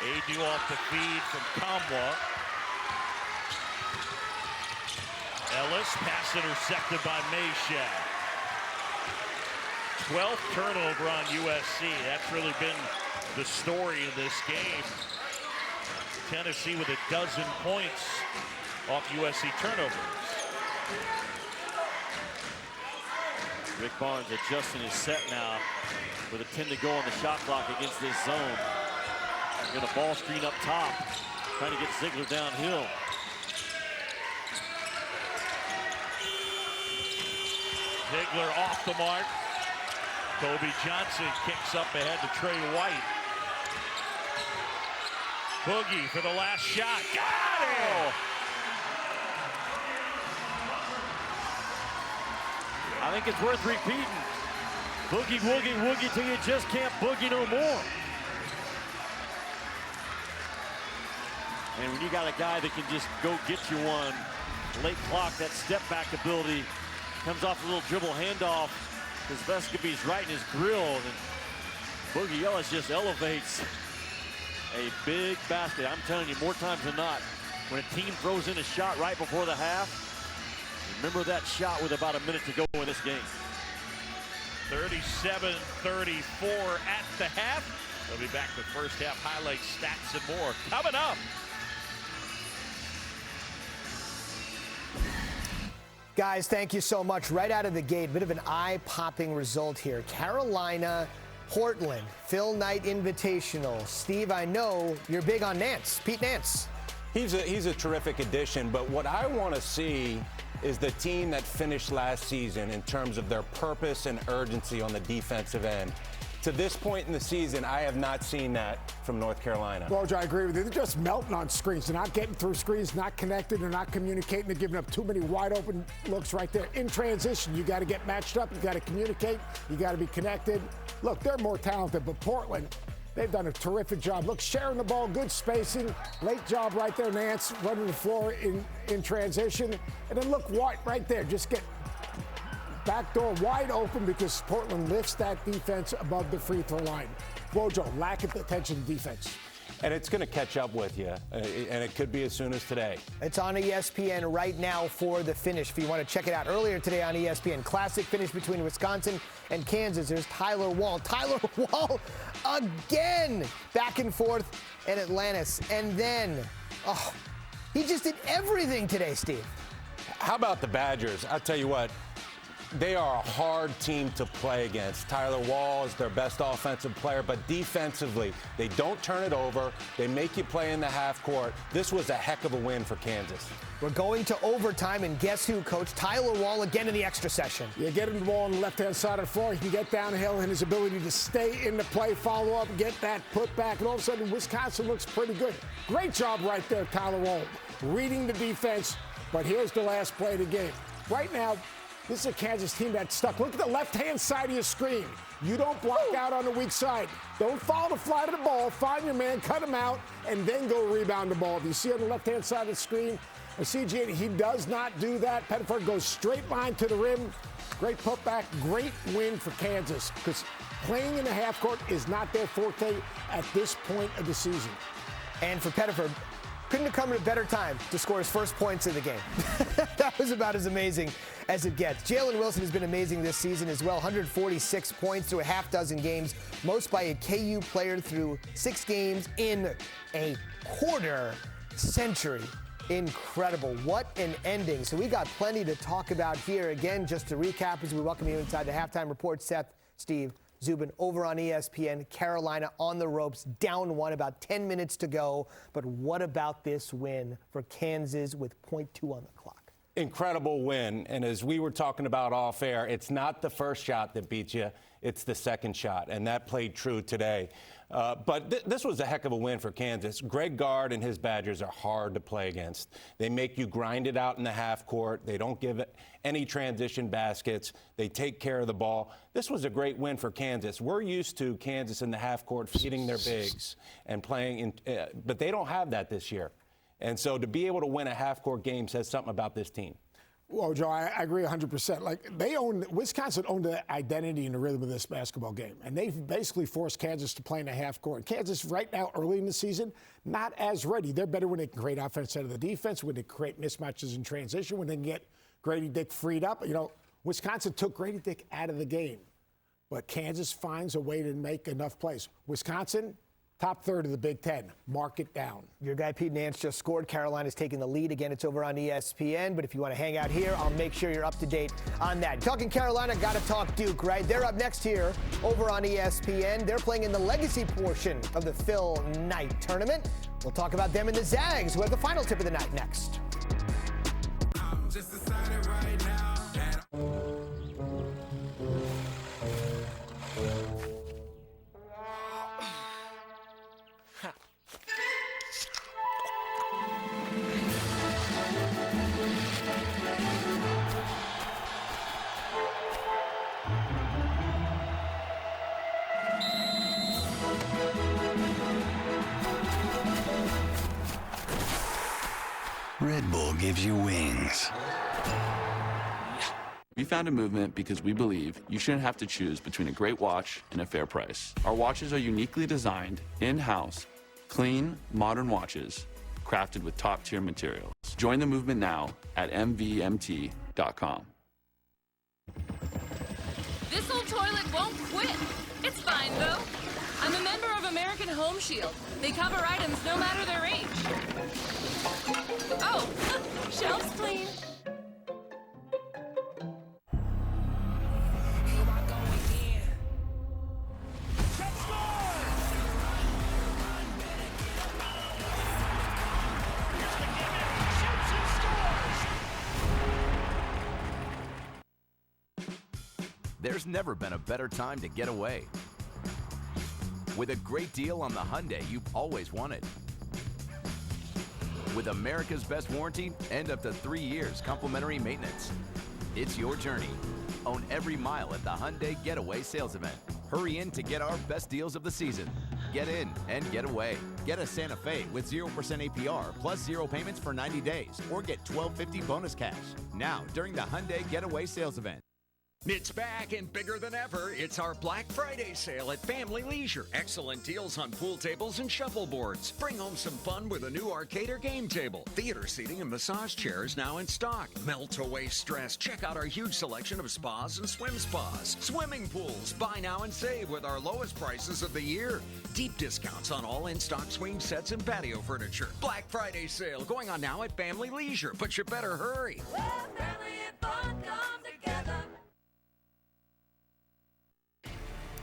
Adu off the feed from Kamwa. Ellis, pass intercepted by Meshack. 12th turnover on USC. That's really been the story of this game. Tennessee with 12 points off USC turnovers. Rick Barnes adjusting his set now with a 10 to go on the shot clock against this zone. Got a ball screen up top, trying to get Ziegler downhill. Ziegler off the mark. Kobe Johnson kicks up ahead to Trey White. Boogie for the last shot. Got it! I think it's worth repeating. Boogie, woogie, woogie till you just can't boogie no more. And when you got a guy that can just go get you one, late clock, that step back ability comes off a little dribble handoff. Because Vescovi's right in his grill, and Boogie Ellis just elevates a big basket. I'm telling you, more times than not, when a team throws in a shot right before the half, remember that shot with about a minute to go in this game. 37-34 at the half. We'll be back with first half highlights, stats, and more coming up. Guys, thank you so much. Right out of the gate, bit of an eye-popping result here. Carolina, Portland, Phil Knight Invitational. Steve, I know you're big on Nance, Pete Nance. He's a terrific addition, but what I want to see is the team that finished last season in terms of their purpose and urgency on the defensive end. To this point in the season, I have not seen that from North Carolina. Well, I agree with you. They're just melting on screens. They're not getting through screens, not connected, they're not communicating. They're giving up too many wide open looks right there. In transition, you got to get matched up. You got to communicate. You got to be connected. Look, they're more talented, but Portland, they've done a terrific job. Look, sharing the ball, good spacing. Late job right there, Nance, running the floor in transition. And then look, White right there, just get back door wide open because Portland lifts that defense above the free throw line. Wojo, lack of attention to defense. And it's going to catch up with you, and it could be as soon as today. It's on ESPN right now for the finish. If you want to check it out, earlier today on ESPN, classic finish between Wisconsin and Kansas. There's Tyler Wall. Tyler Wall again, back and forth in Atlantis. And then, he just did everything today, Steve. How about the Badgers? I'll tell you what. They are a hard team to play against. Tyler Wall is their best offensive player, but defensively, they don't turn it over. They make you play in the half court. This was a heck of a win for Kansas. We're going to overtime, and guess who, Coach? Tyler Wall again in the extra session. You get him the ball on the left-hand side of the floor. He can get downhill, and his ability to stay in the play, follow up, get that put back, and all of a sudden, Wisconsin looks pretty good. Great job right there, Tyler Wall, reading the defense, but here's the last play of the game. Right now, this is a Kansas team that's stuck. Look at the left-hand side of your screen. You don't block out on the weak side. Don't follow the flight of the ball. Find your man, cut him out, and then go rebound the ball. Do you see on the left-hand side of the screen? CJ, he does not do that. Pettiford goes straight line to the rim. Great putback, great win for Kansas because playing in the half court is not their forte at this point of the season. And for Pettiford, couldn't have come at a better time to score his first points of the game. That was about as amazing as it gets. Jalen Wilson has been amazing this season as well. 146 points through a half dozen games, most by a KU player through 6 games in a quarter century. Incredible. What an ending. So we got plenty to talk about here. Again, just to recap as we welcome you inside the halftime report, Seth, Steve, Zubin over on ESPN. Carolina on the ropes, down 1, about 10 minutes to go. But what about this win for Kansas with .2 on the clock? Incredible win. And as we were talking about off air, it's not the first shot that beats you, it's the second shot. And that played true today. But this was a heck of a win for Kansas. Greg Gard and his Badgers are hard to play against. They make you grind it out in the half court. They don't give it any transition baskets. They take care of the ball. This was a great win for Kansas. We're used to Kansas in the half court feeding their bigs and playing, but they don't have that this year. And so to be able to win a half court game says something about this team. Well, Joe, I agree 100%. Like, Wisconsin owned the identity and the rhythm of this basketball game, and they've basically forced Kansas to play in the half court. Kansas, right now, early in the season, not as ready. They're better when they can create offense out of the defense, when they create mismatches in transition, when they can get Grady Dick freed up. You know, Wisconsin took Grady Dick out of the game, but Kansas finds a way to make enough plays. Wisconsin, top third of the Big Ten. Mark it down. Your guy Pete Nance just scored. Carolina's taking the lead. Again, it's over on ESPN. But if you want to hang out here, I'll make sure you're up to date on that. Talking Carolina, got to talk Duke, right? They're up next here over on ESPN. They're playing in the legacy portion of the Phil Knight tournament. We'll talk about them and the Zags, who have the final tip of the night next. I'm just decided right now. gives you wings. We found a movement because we believe you shouldn't have to choose between a great watch and a fair price. Our watches are uniquely designed, in-house, clean, modern watches, crafted with top-tier materials. Join the movement now at mvmt.com. This old toilet won't quit. It's fine, though. I'm a member of American Home Shield. They cover items no matter their age. Oh, shelves clean. There's never been a better time to get away. With a great deal on the Hyundai you've always wanted. With America's best warranty and up to 3 years complimentary maintenance. It's your journey. Own every mile at the Hyundai Getaway Sales Event. Hurry in to get our best deals of the season. Get in and get away. Get a Santa Fe with 0% APR plus 0 payments for 90 days or get $12.50 bonus cash. Now during the Hyundai Getaway Sales Event. It's back and bigger than ever. It's our Black Friday sale at Family Leisure. Excellent deals on pool tables and shuffleboards. Bring home some fun with a new arcade or game table. Theater seating and massage chairs now in stock. Melt away stress. Check out our huge selection of spas and swim spas. Swimming pools. Buy now and save with our lowest prices of the year. Deep discounts on all in-stock swing sets and patio furniture. Black Friday sale going on now at Family Leisure, but you better hurry. Well, family and fun come together.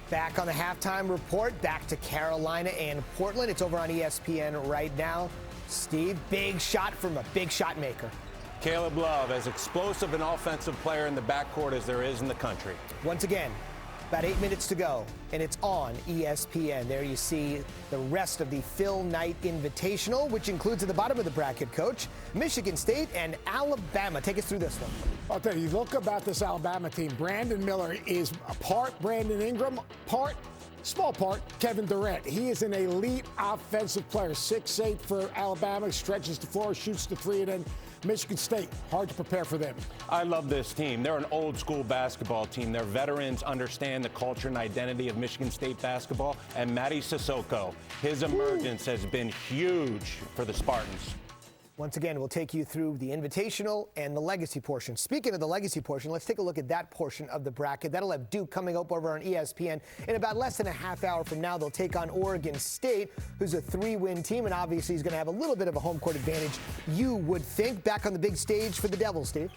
Back on the halftime report, back to Carolina and Portland. It's over on ESPN right now. Steve, big shot from a big shot maker. Caleb Love, as explosive an offensive player in the backcourt as there is in the country. Once again, about 8 minutes to go, and it's on ESPN. There you see the rest of the Phil Knight Invitational, which includes at the bottom of the bracket, Coach, Michigan State and Alabama. Take us through this one. I'll tell you, look about this Alabama team. Brandon Miller is part Brandon Ingram, small part Kevin Durant. He is an elite offensive player. 6'8" for Alabama, stretches the floor, shoots the three, and then Michigan State, hard to prepare for them. I love this team. They're an old school basketball team. Their veterans understand the culture and identity of Michigan State basketball. And Matty Sissoko, his emergence has been huge for the Spartans. Once again, we'll take you through the invitational and the legacy portion. Speaking of the legacy portion, let's take a look at that portion of the bracket. That'll have Duke coming up over on ESPN. In about less than a half hour from now, they'll take on Oregon State, who's a 3-win team, and obviously he's going to have a little bit of a home court advantage, you would think. Back on the big stage for the Devils, Steve.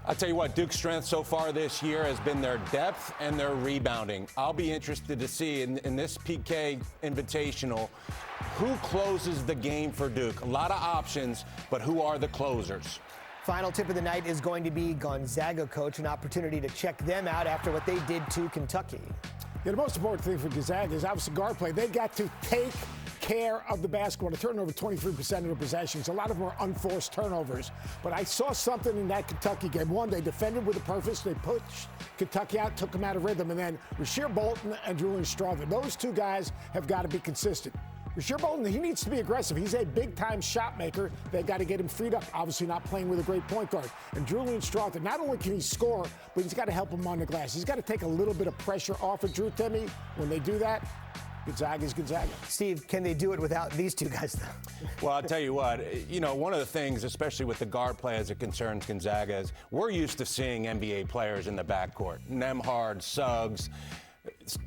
I'll tell you what, Duke's strength so far this year has been their depth and their rebounding. I'll be interested to see in this PK Invitational who closes the game for Duke. A lot of options, but who are the closers? Final tip of the night is going to be Gonzaga, Coach, an opportunity to check them out after what they did to Kentucky. Yeah, the most important thing for Gonzaga is obviously guard play. They got to take care of the basketball. They turned over 23% of their possessions. A lot of them were unforced turnovers. But I saw something in that Kentucky game. One, they defended with a purpose. They pushed Kentucky out, took them out of rhythm. And then Rasheer Bolton and Julian Strawther. Those two guys have got to be consistent. Rasheer Bolton, he needs to be aggressive. He's a big-time shot maker. They got to get him freed up. Obviously not playing with a great point guard. And Julian Strawther, not only can he score, but he's got to help him on the glass. He's got to take a little bit of pressure off of Drew Timme. When they do that, Gonzaga's Gonzaga. Steve, can they do it without these two guys, though? Well, I'll tell you what, one of the things, especially with the guard play as it concerns Gonzaga, is we're used to seeing NBA players in the backcourt. Nembhard, Suggs,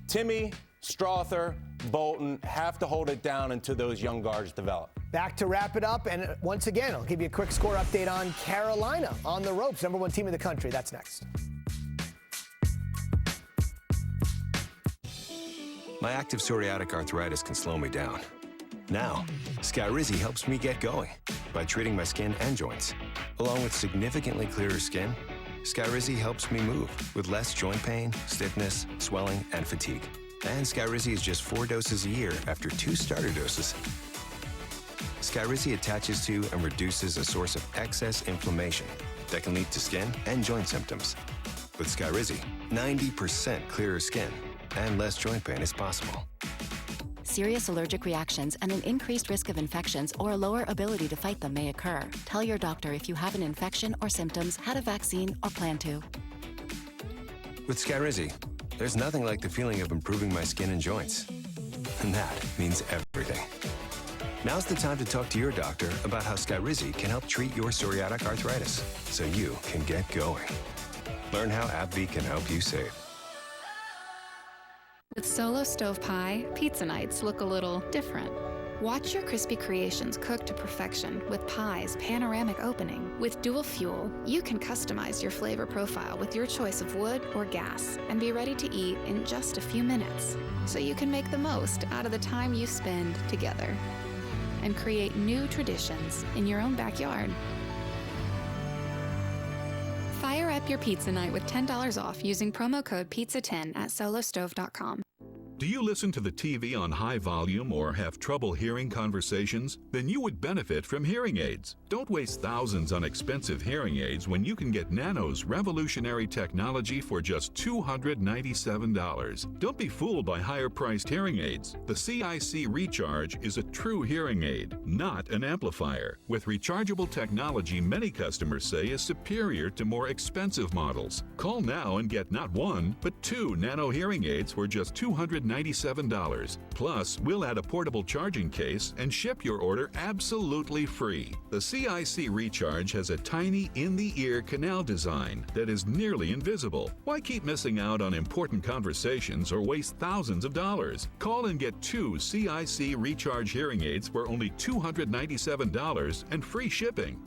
Timme, Strawther, Bolton have to hold it down until those young guards develop. Back to wrap it up, and once again, I'll give you a quick score update on Carolina on the ropes, #1 team in the country. That's next. My active psoriatic arthritis can slow me down. Now, Skyrizi helps me get going by treating my skin and joints. Along with significantly clearer skin, Skyrizi helps me move with less joint pain, stiffness, swelling, and fatigue. And Skyrizi is just 4 doses a year after 2 starter doses. Skyrizi attaches to and reduces a source of excess inflammation that can lead to skin and joint symptoms. With Skyrizi, 90% clearer skin and less joint pain is possible. serious allergic reactions and an increased risk of infections or a lower ability to fight them may occur. Tell your doctor if you have an infection or symptoms, had a vaccine, or plan to. With Skyrizi, there's nothing like the feeling of improving my skin and joints. And that means everything. Now's the time to talk to your doctor about how Skyrizi can help treat your psoriatic arthritis so you can get going. Learn how AbbVie can help you save. With Solo Stove Pie, pizza nights look a little different. Watch your crispy creations cook to perfection with Pie's panoramic opening. With dual fuel, you can customize your flavor profile with your choice of wood or gas and be ready to eat in just a few minutes. So you can make the most out of the time you spend together and create new traditions in your own backyard. Fire up your pizza night with $10 off using promo code PIZZA10 at solostove.com. Do you listen to the TV on high volume or have trouble hearing conversations? Then you would benefit from hearing aids. Don't waste thousands on expensive hearing aids when you can get Nano's revolutionary technology for just $297. Don't be fooled by higher-priced hearing aids. The CIC Recharge is a true hearing aid, not an amplifier. With rechargeable technology many customers say is superior to more expensive models. Call now and get not one, but 2 Nano hearing aids for just $297. Plus, we'll add a portable charging case and ship your order absolutely free. The CIC Recharge has a tiny in-the-ear canal design that is nearly invisible. Why keep missing out on important conversations or waste thousands of dollars? Call and get 2 CIC Recharge hearing aids for only $297 and free shipping.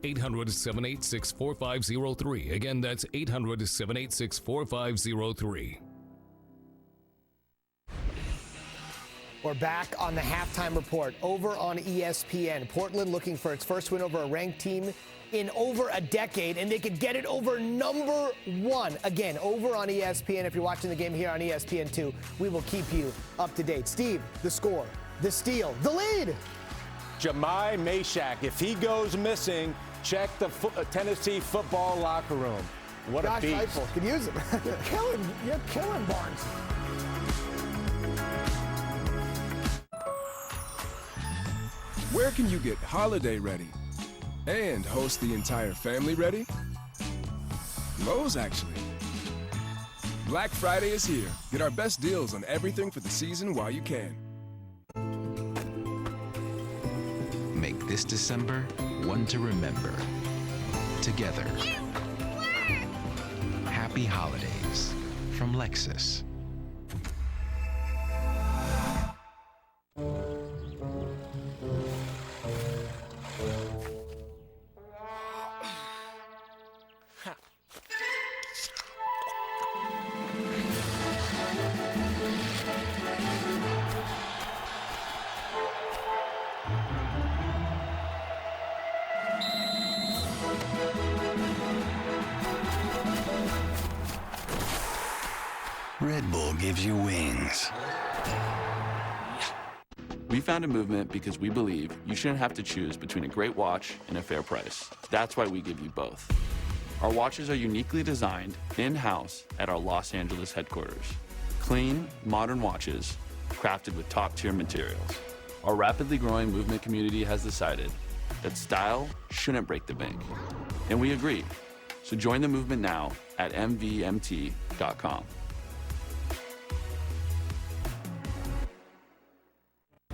800-786-4503. Again, that's 800-786-4503. We're back on the halftime report over on ESPN. Portland looking for its first win over a ranked team in over a decade, and they could get it over number 1. Again, over on ESPN. If you're watching the game here on ESPN2, we will keep you up to date. Steve, the score, the steal, the lead. Jahmai Mashak, if he goes missing, check the Tennessee football locker room. What a beast. Josh Heupel could use him. You're killing Barnes. Where can you get holiday ready and host the entire family ready? Lowe's, actually. Black Friday is here. Get our best deals on everything for the season while you can. Make this December one to remember. Together. Happy holidays from Lexus. Red Bull gives you wings. We found a movement because we believe you shouldn't have to choose between a great watch and a fair price. That's why we give you both. Our watches are uniquely designed in-house at our Los Angeles headquarters. Clean, modern watches crafted with top-tier materials. Our rapidly growing movement community has decided that style shouldn't break the bank. And we agree. So join the movement now at mvmt.com.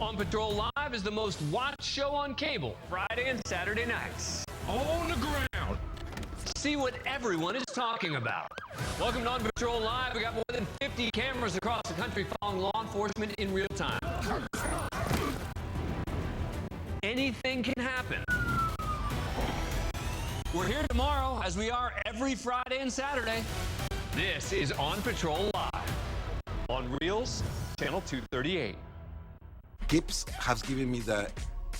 On Patrol Live is the most watched show on cable, Friday and Saturday nights. On the ground. See what everyone is talking about. Welcome to On Patrol Live. We got more than 50 cameras across the country following law enforcement in real time. Anything can happen. We're here tomorrow, as we are every Friday and Saturday. This is On Patrol Live on Reels, Channel 238. Gibbs has given me the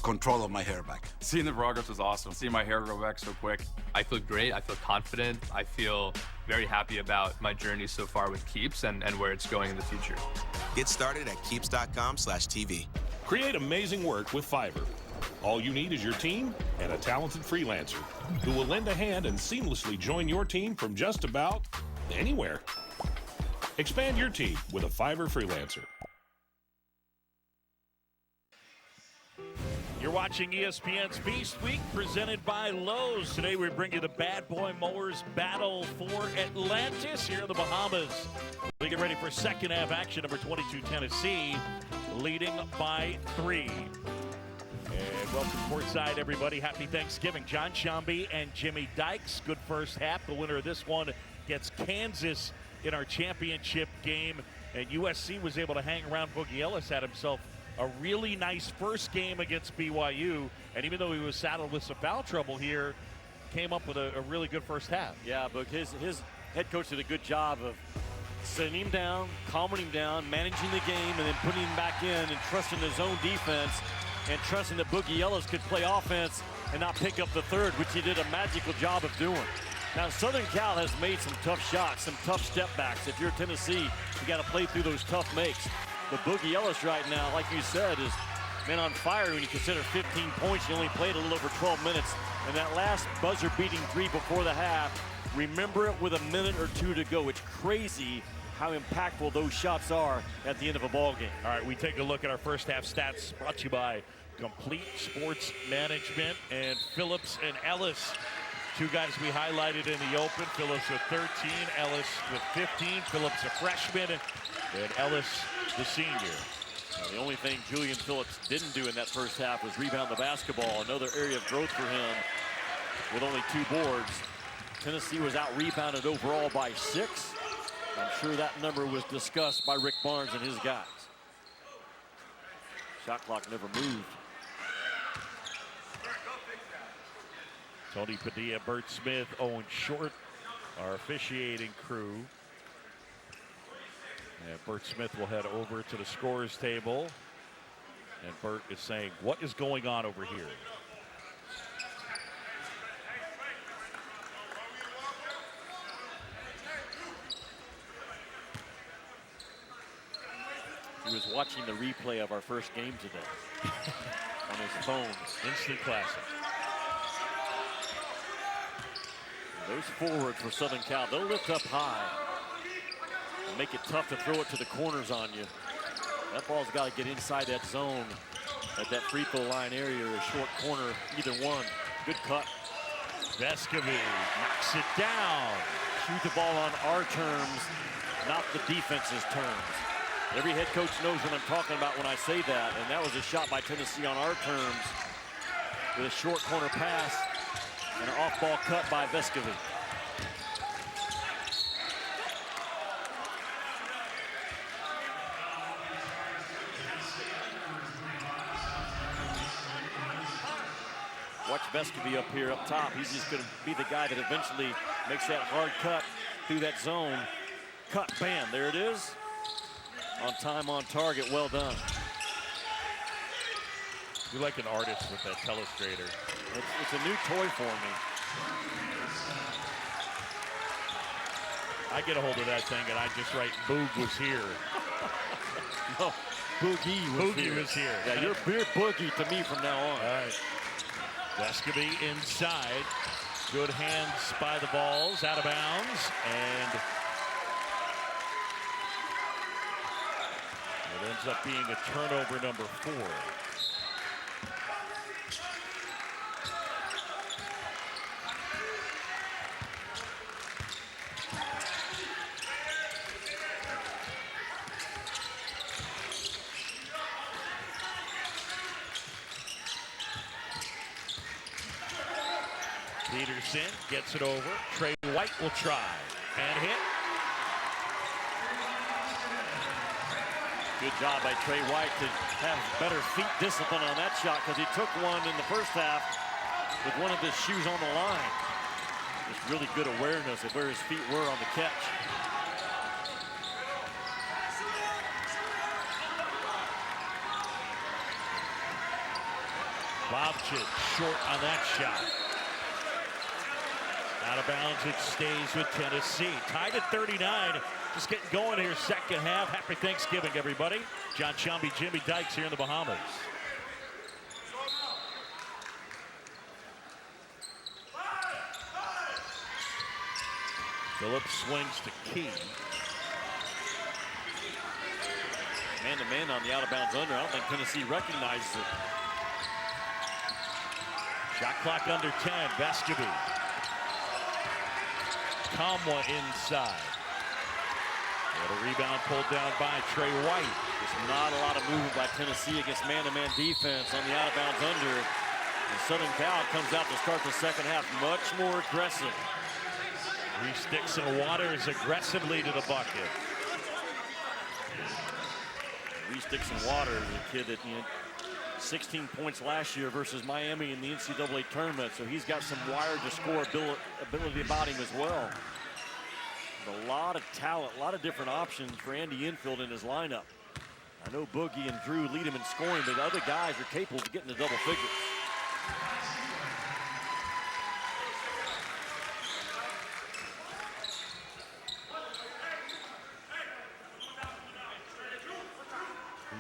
control of my hair back. Seeing the progress was awesome. Seeing my hair grow back so quick. I feel great. I feel confident. I feel very happy about my journey so far with Keeps and where it's going in the future. Get started at keeps.com/TV. Create amazing work with Fiverr. All you need is your team and a talented freelancer who will lend a hand and seamlessly join your team from just about anywhere. Expand your team with a Fiverr freelancer. You're watching ESPN's Beast Week presented by Lowe's. Today we bring you the Bad Boy Mowers Battle for Atlantis here in the Bahamas. We get ready for second half action. Number 22 Tennessee leading by 3. And welcome courtside, everybody. Happy Thanksgiving. John Shambi and Jimmy Dykes. Good first half. The winner of this one gets Kansas in our championship game. And USC was able to hang around. Boogie Ellis had himself a really nice first game against BYU, and even though he was saddled with some foul trouble here, came up with a really good first half. Yeah, but his head coach did a good job of sitting him down, calming him down, managing the game, and then putting him back in and trusting his own defense and trusting that Boogie Ellis could play offense and not pick up the third, which he did a magical job of doing. Now, Southern Cal has made some tough shots, some tough step backs. If you're Tennessee, you got to play through those tough makes. But Boogie Ellis right now, like you said, is been on fire when you consider 15 points. He only played a little over 12 minutes. And that last buzzer-beating 3 before the half, remember it with a minute or 2 to go. It's crazy how impactful those shots are at the end of a ball game. All right, we take a look at our first half stats brought to you by Complete Sports Management and Phillips and Ellis. 2 guys we highlighted in the open. Phillips with 13, Ellis with 15. Phillips a freshman, and Ellis the senior. Now, the only thing Julian Phillips didn't do in that first half was rebound the basketball. Another area of growth for him with only 2 boards. Tennessee was out-rebounded overall by 6. I'm sure that number was discussed by Rick Barnes and his guys. Shot clock never moved. Tony Padilla, Bert Smith, Owen Short, our officiating crew. And Bert Smith will head over to the scorer's table. And Bert is saying, what is going on over here? He was watching the replay of our first game today on his phone. Instant classic. Those forwards for Southern Cal, they'll lift up high and make it tough to throw it to the corners on you. That ball's got to get inside that zone at that free throw line area or a short corner, either one. Good cut. Vescovy knocks it down. Shoot the ball on our terms, not the defense's terms. Every head coach knows what I'm talking about when I say that, and that was a shot by Tennessee on our terms with a short corner pass and an off-ball cut by Vescovy. Watch Vescovy up here, up top. He's just going to be the guy that eventually makes that hard cut through that zone. Cut, bam, there it is. On time, on target, well done. You're like an artist with that telestrator. It's a new toy for me. I get a hold of that thing and I just write, Boog was here. No, Boogie was here. Yeah, you're Boogie to me from now on. All right. Vescovy inside. Good hands by the balls, out of bounds, and it ends up being a turnover number 4. Peterson gets it over. Trey White will try and hit. Good job by Trey White to have better feet discipline on that shot, because he took one in the first half with one of his shoes on the line. Just really good awareness of where his feet were on the catch. Bobchik short on that shot. Out of bounds, it stays with Tennessee. Tied at 39. Just getting going here, second half. Happy Thanksgiving, everybody. John Shambi, Jimmy Dykes here in the Bahamas. Phillips swings to Key. Man-to-man on the out-of-bounds under. I don't think Tennessee recognizes it. Shot clock under 10. Vescovi. Kamwa inside. And a rebound pulled down by Trey White. Just not a lot of movement by Tennessee against man-to-man defense on the out-of-bounds under. And Southern Cal comes out to start the second half much more aggressive. 3 sticks and Waters aggressively to the bucket. 3 sticks and Waters, a kid that 16 points last year versus Miami in the NCAA tournament, so he's got some wired to score ability about him as well. A lot of talent, a lot of different options for Andy Enfield in his lineup. I know Boogie and Drew lead him in scoring, but the other guys are capable of getting to double figures.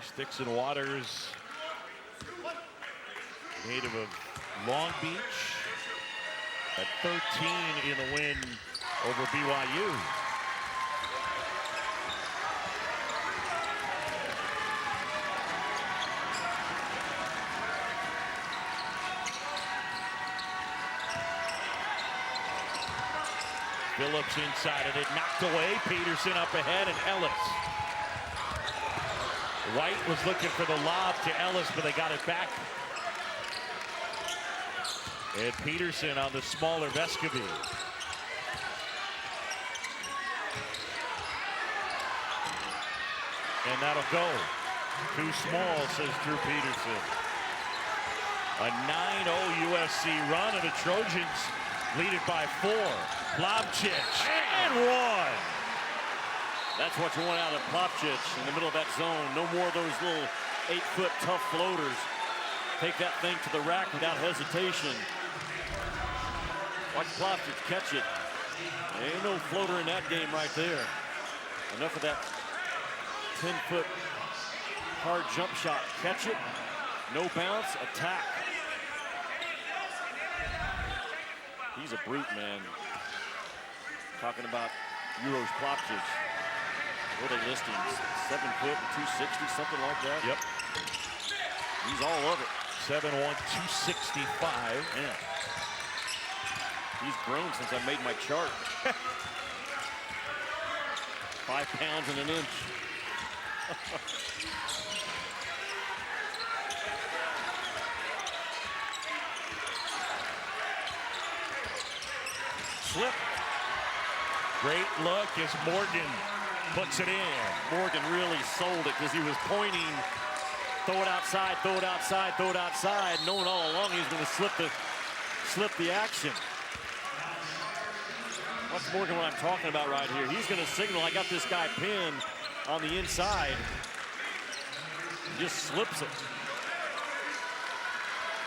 Sticks and Waters, native of Long Beach, at 13 in the win over BYU. Phillips inside of it, knocked away. Peterson up ahead, and Ellis. White was looking for the lob to Ellis, but they got it back. And Peterson on the smaller Vescovi. And that'll go. Too small, says Drew Peterson. A 9-0 USC run, and the Trojans lead it by 4. Plavcic and 1. That's what you want out of Plavcic in the middle of that zone. No more of those little 8-foot tough floaters. Take that thing to the rack without hesitation. Watch Plavcic catch it. Ain't no floater in that game right there. Enough of that 10-foot hard jump shot. Catch it, no bounce, attack. He's a brute, man. Talking about Euros Plavcic. What are they listing? 7 foot and 260, something like that? Yep. He's all of it. 7'1", 265. Man. He's grown since I made my chart. 5 pounds and an inch. Slip. Great look as Morgan puts it in. Morgan really sold it because he was pointing, throw it outside, throw it outside, throw it outside, knowing all along he was going to slip the action. Watch Morgan what I'm talking about right here. He's going to signal, I got this guy pinned on the inside. He just slips it.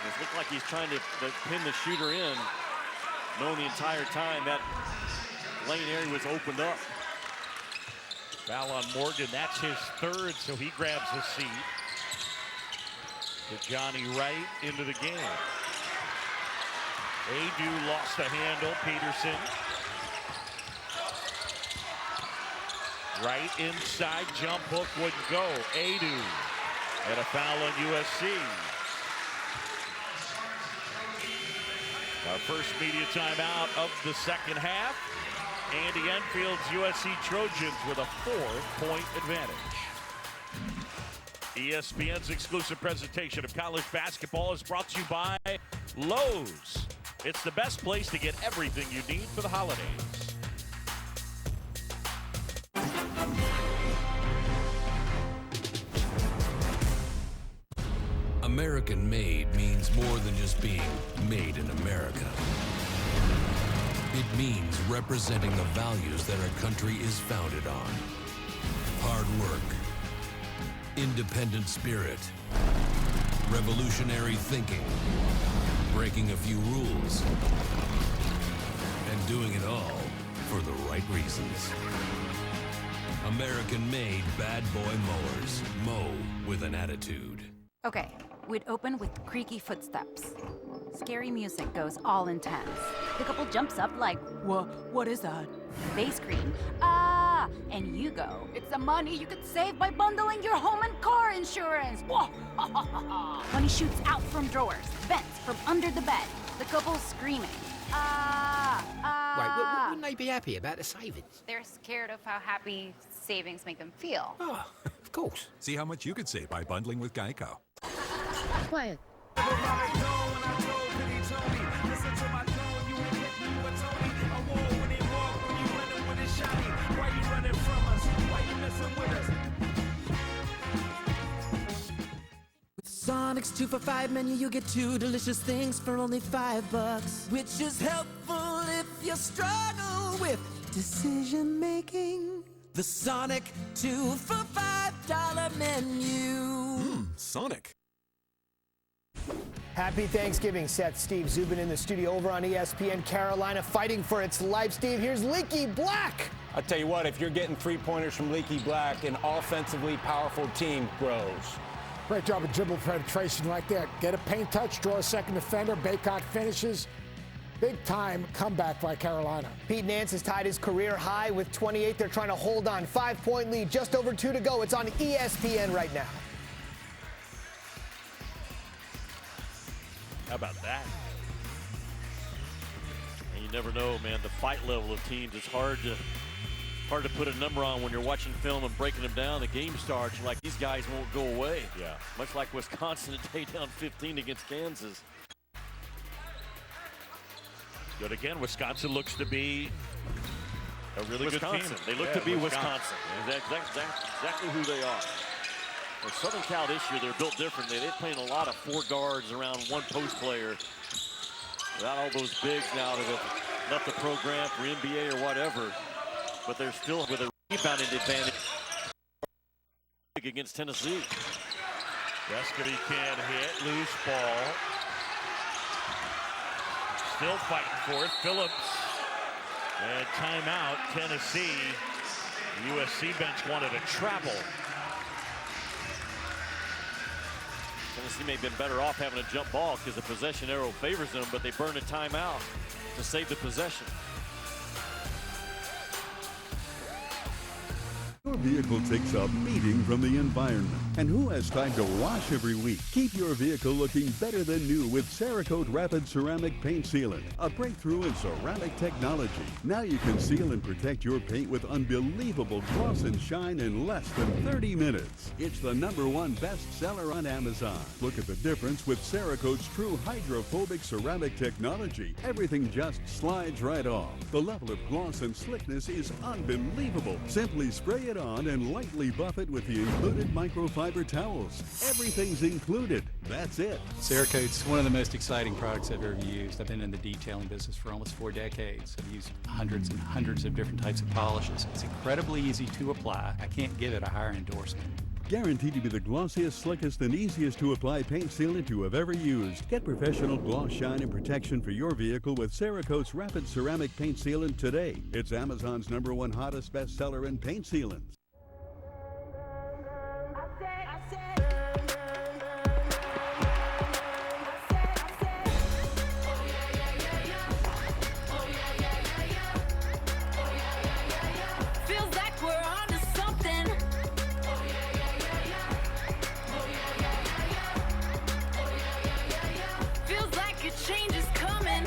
It looks like he's trying to pin the shooter in, knowing the entire time that lane area was opened up. Foul on Morgan, that's his 3rd, so he grabs a seat. To Johnny Wright into the game. Adu lost the handle, Peterson. Right inside, jump hook wouldn't go. Adu, and a foul on USC. Our first media timeout of the second half. Andy Enfield's USC Trojans with a 4-point advantage. ESPN's exclusive presentation of college basketball is brought to you by Lowe's. It's the best place to get everything you need for the holidays. American made means more than just being made in America. It means representing the values that our country is founded on. Hard work, independent spirit, revolutionary thinking, breaking a few rules, and doing it all for the right reasons. American-made bad boy mowers. Mow with an attitude. Okay, we'd open with creaky footsteps. Scary music goes all intense. The couple jumps up like, what is that? Bass scream, ah! And you go, it's the money you could save by bundling your home and car insurance. Whoa. Money shoots out from drawers, vents from under the bed. The couple's screaming. Wait, wouldn't they be happy about the savings? They're scared of how happy savings make them feel. Oh, of course. See how much you could save by bundling with Geico. Quiet. Sonic's 2 for $5 menu, you get 2 delicious things for only $5, which is helpful if you struggle with decision making. The Sonic 2 for $5 menu. Sonic. Happy Thanksgiving, Seth. Steve Zubin in the studio over on ESPN. Carolina fighting for its life. Steve, here's Leaky Black. I'll tell you what, if you're getting 3-pointers from Leaky Black, an offensively powerful team grows. Great job of dribble penetration right there. Get a paint touch, draw a second defender. Baycott finishes. Big time comeback by Carolina. Pete Nance has tied his career high with 28. They're trying to hold on. 5-point lead, just over 2 to go. It's on ESPN right now. How about that? And you never know, man. The fight level of teams is hard to put a number on when you're watching film and breaking them down. The game starts, you're like, these guys won't go away. Yeah. Much like Wisconsin today, down 15 against Kansas. Good again. Wisconsin looks to be a really good team. They look to be Wisconsin. That's exactly who they are. Well, Southern Cal this year, they're built differently. They're playing a lot of 4 guards around 1 post player. Without all those bigs now that have left the program for NBA or whatever. But they're still with a rebounding advantage against Tennessee. Vescovy can't hit. Loose ball. Still fighting for it. Phillips. And timeout, Tennessee. The USC bench wanted to travel. Tennessee may have been better off having a jump ball because the possession arrow favors them, but they burned a timeout to save the possession. Your vehicle takes a beating from the environment. And who has time to wash every week? Keep your vehicle looking better than new with Cerakote Rapid Ceramic Paint Sealant, a breakthrough in ceramic technology. Now you can seal and protect your paint with unbelievable gloss and shine in less than 30 minutes. It's the #1 bestseller on Amazon. Look at the difference with Cerakote's true hydrophobic ceramic technology. Everything just slides right off. The level of gloss and slickness is unbelievable. Simply spray it on and lightly buff it with the included microfiber towels. Everything's included. That's it. Cerakote's one of the most exciting products I've ever used. I've been in the detailing business for almost 4 decades. I've used hundreds and hundreds of different types of polishes. It's incredibly easy to apply. I can't give it a higher endorsement. Guaranteed to be the glossiest, slickest, and easiest to apply paint sealant you have ever used. Get professional gloss, shine, and protection for your vehicle with Cerakote's Rapid Ceramic Paint Sealant today. It's Amazon's #1 hottest bestseller in paint sealants. Feels like we're on to something. Feels like a change is coming.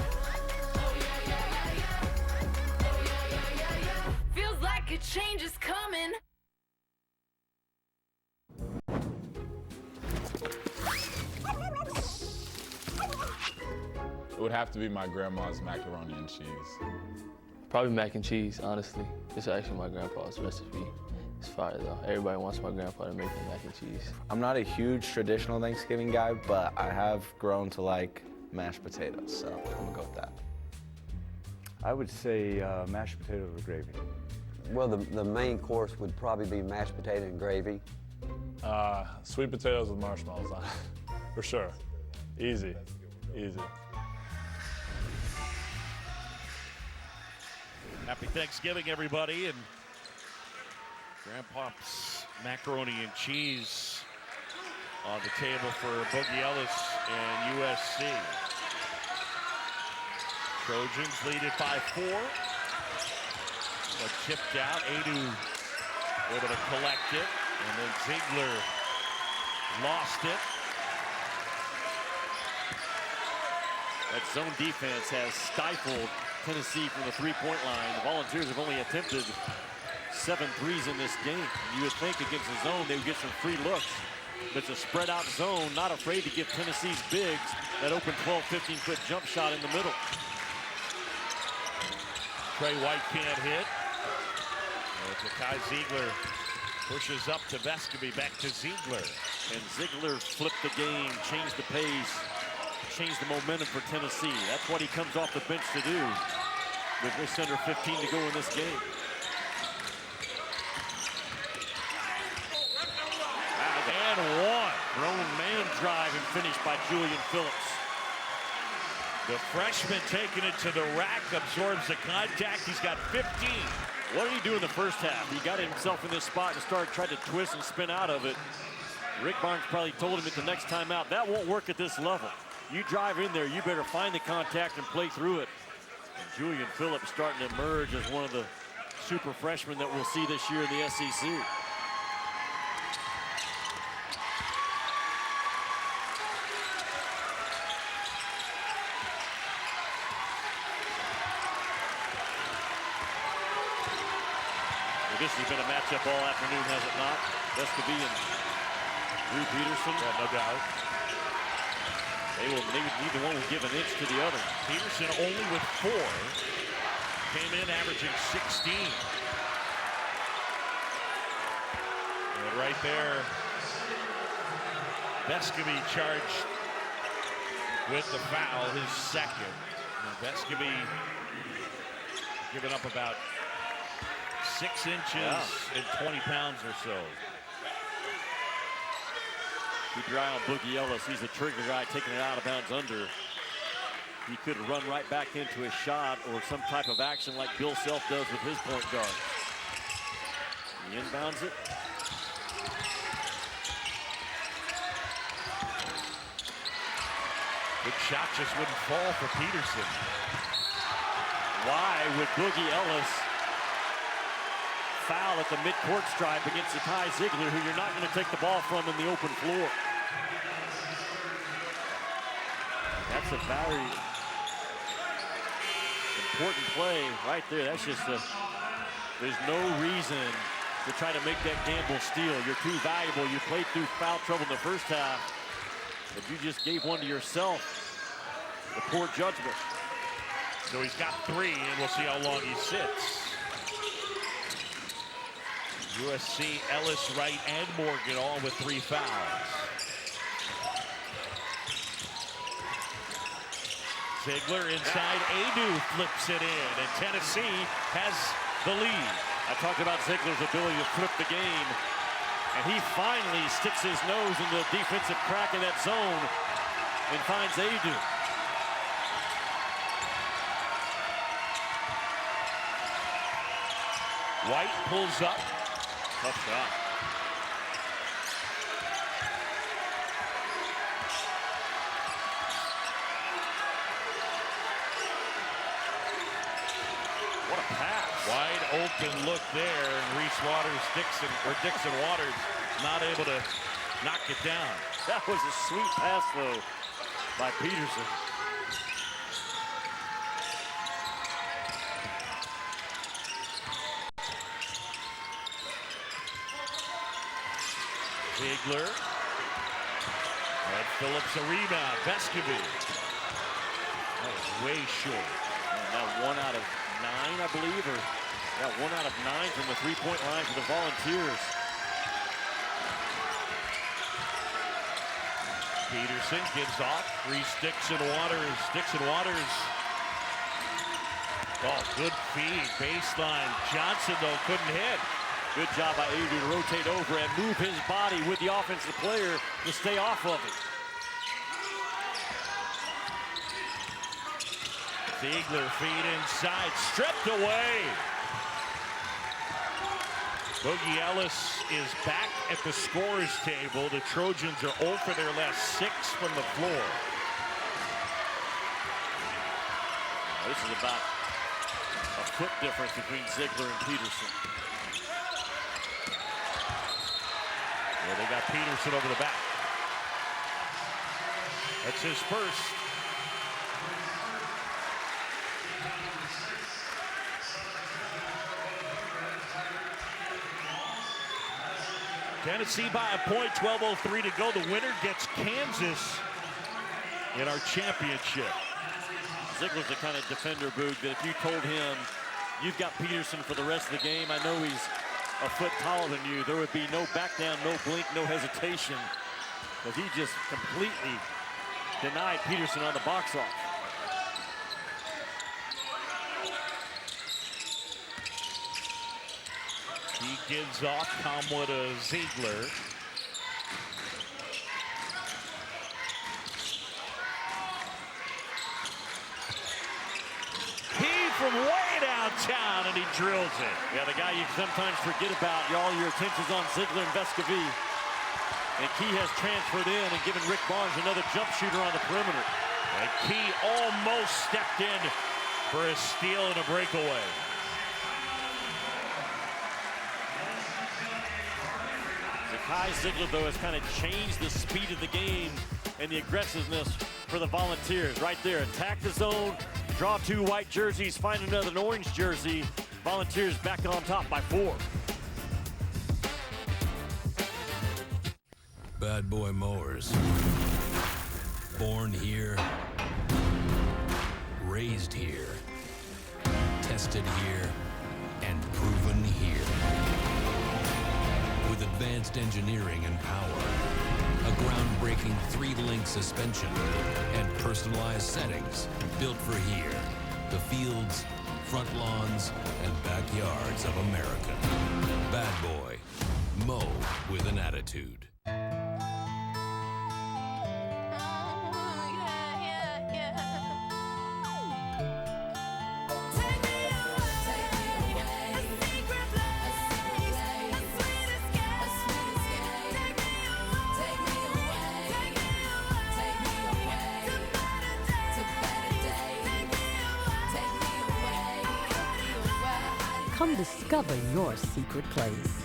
Feels like a change is coming. It would have to be my grandma's macaroni and cheese. Probably mac and cheese, honestly. It's actually my grandpa's recipe. It's fire though. Everybody wants my grandpa to make the mac and cheese. I'm not a huge traditional Thanksgiving guy, but I have grown to like mashed potatoes, so I'm gonna go with that. I would say mashed potatoes with gravy. Well, the main course would probably be mashed potato and gravy. Sweet potatoes with marshmallows on it, for sure. Easy, easy. Happy Thanksgiving, everybody. And Grandpa's macaroni and cheese on the table for Boogie Ellis and USC. Trojans lead it by 4. But chipped out. Adu able to collect it. And then Ziegler lost it. That zone defense has stifled Tennessee from the three-point line. The Volunteers have only attempted 7 threes in this game. You would think against the zone they would get some free looks. But it's a spread-out zone, not afraid to give Tennessee's bigs that open 12, 15-foot jump shot in the middle. Trey White can't hit. Kai Ziegler pushes up to Vescovi, back to Ziegler. And Ziegler flipped the game, changed the pace, changed the momentum for Tennessee. That's what he comes off the bench to do with just under 15 to go in this game. And one. Grown man drive and finish by Julian Phillips. The freshman taking it to the rack, absorbs the contact. He's got 15. What did he do in the first half? He got himself in this spot and tried to twist and spin out of it. Rick Barnes probably told him at the next time out, that won't work at this level. You drive in there, you better find the contact and play through it. And Julian Phillips starting to emerge as one of the super freshmen that we'll see this year in the SEC. This has been a matchup all afternoon, has it not? Vescovi and Drew Peterson. Yeah, no doubt. Neither one will give an inch to the other. Peterson only with 4. Came in averaging 16. And right there, Vescovi charged with the foul, his second. And Vescovi giving up about 6 inches and 20 pounds or so. Keep your eye on Boogie Ellis. He's the trigger guy taking it out of bounds under. He could run right back into a shot or some type of action like Bill Self does with his point guard. He inbounds it. Good shot just wouldn't fall for Peterson. Why would Boogie Ellis foul at the midcourt stripe against Kai Ziegler, who you're not going to take the ball from in the open floor? That's a very important play right there. That's just there's no reason to try to make that gamble steal. You're too valuable. You played through foul trouble in the first half, but you just gave one to yourself. The poor judgment. So he's got 3, and we'll see how long he sits. USC, Ellis, Wright, and Morgan all with 3 fouls. Ziegler inside, Adu flips it in, and Tennessee has the lead. I talked about Ziegler's ability to flip the game, and he finally sticks his nose in the defensive crack in that zone and finds Adu. White pulls up. Tough shot. What a pass. Wide open look there, and Dixon Waters not able to knock it down. That was a sweet pass, though, by Peterson. Ziegler. And Phillips a rebound. Vescovi. That was way short. And that 1 out of 9, I believe, or 1 out of 9 from the three-point line for the Volunteers. Peterson gives off. 3 sticks and Waters. Oh, good feed. Baseline. Johnson, though, couldn't hit. Good job by Adu to rotate over and move his body with the offensive player to stay off of it. Ziegler feed inside, stripped away. Boogie Ellis is back at the scorer's table. The Trojans are 0 for their last 6 from the floor. This is about a foot difference between Ziegler and Peterson. Well, they got Peterson over the back. That's his first. Tennessee by a point, 12:03 to go. The winner gets Kansas in our championship. Ziegler's the kind of defender, Boog, that if you told him you've got Peterson for the rest of the game, I know he's a foot taller than you, there would be no back down, no blink, no hesitation, because he just completely denied Peterson on the box off. He gives off Kamwa to Ziegler. From way downtown, and he drills it. Yeah, the guy you sometimes forget about. All your attention's on Ziegler and Vescovy. And Key has transferred in and given Rick Barnes another jump shooter on the perimeter. And Key almost stepped in for a steal and a breakaway. Zakai Ziegler, though, has kind of changed the speed of the game and the aggressiveness for the Volunteers. Right there, attack the zone, draw two white jerseys, find another orange jersey. Volunteers back on top by 4. Bad Boy Mowers. Born here, raised here, tested here, and proven here. With advanced engineering and power, a groundbreaking 3-link suspension, and personalized settings built for here, the fields, front lawns, and backyards of America. Bad Boy, mow with an attitude. Come discover your secret place.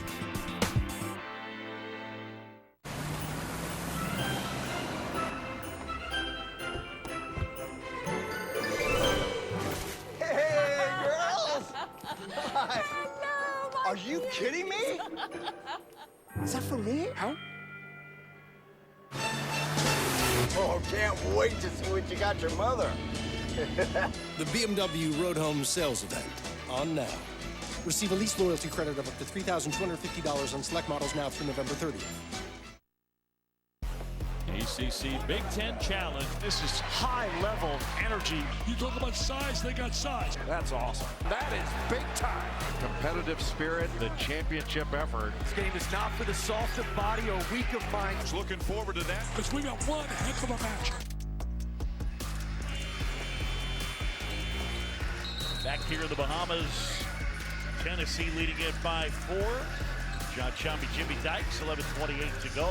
Hey, girls! Hi. Are you kidding me? Is that for me? Huh? Oh, can't wait to see what you got your mother. The BMW Road Home Sales Event. On now. Receive a lease loyalty credit of up to $3,250 on select models now through November 30th. ACC Big Ten Challenge. This is high-level energy. You talk about size, they got size. That's awesome. That is big time. Competitive spirit, the championship effort. This game is not for the soft of body or weak of mind. Just looking forward to that. Because we got one heck of a match. Back here in the Bahamas, Tennessee leading it by 4. John Chambee, Jimmy Dykes, 11:28 to go.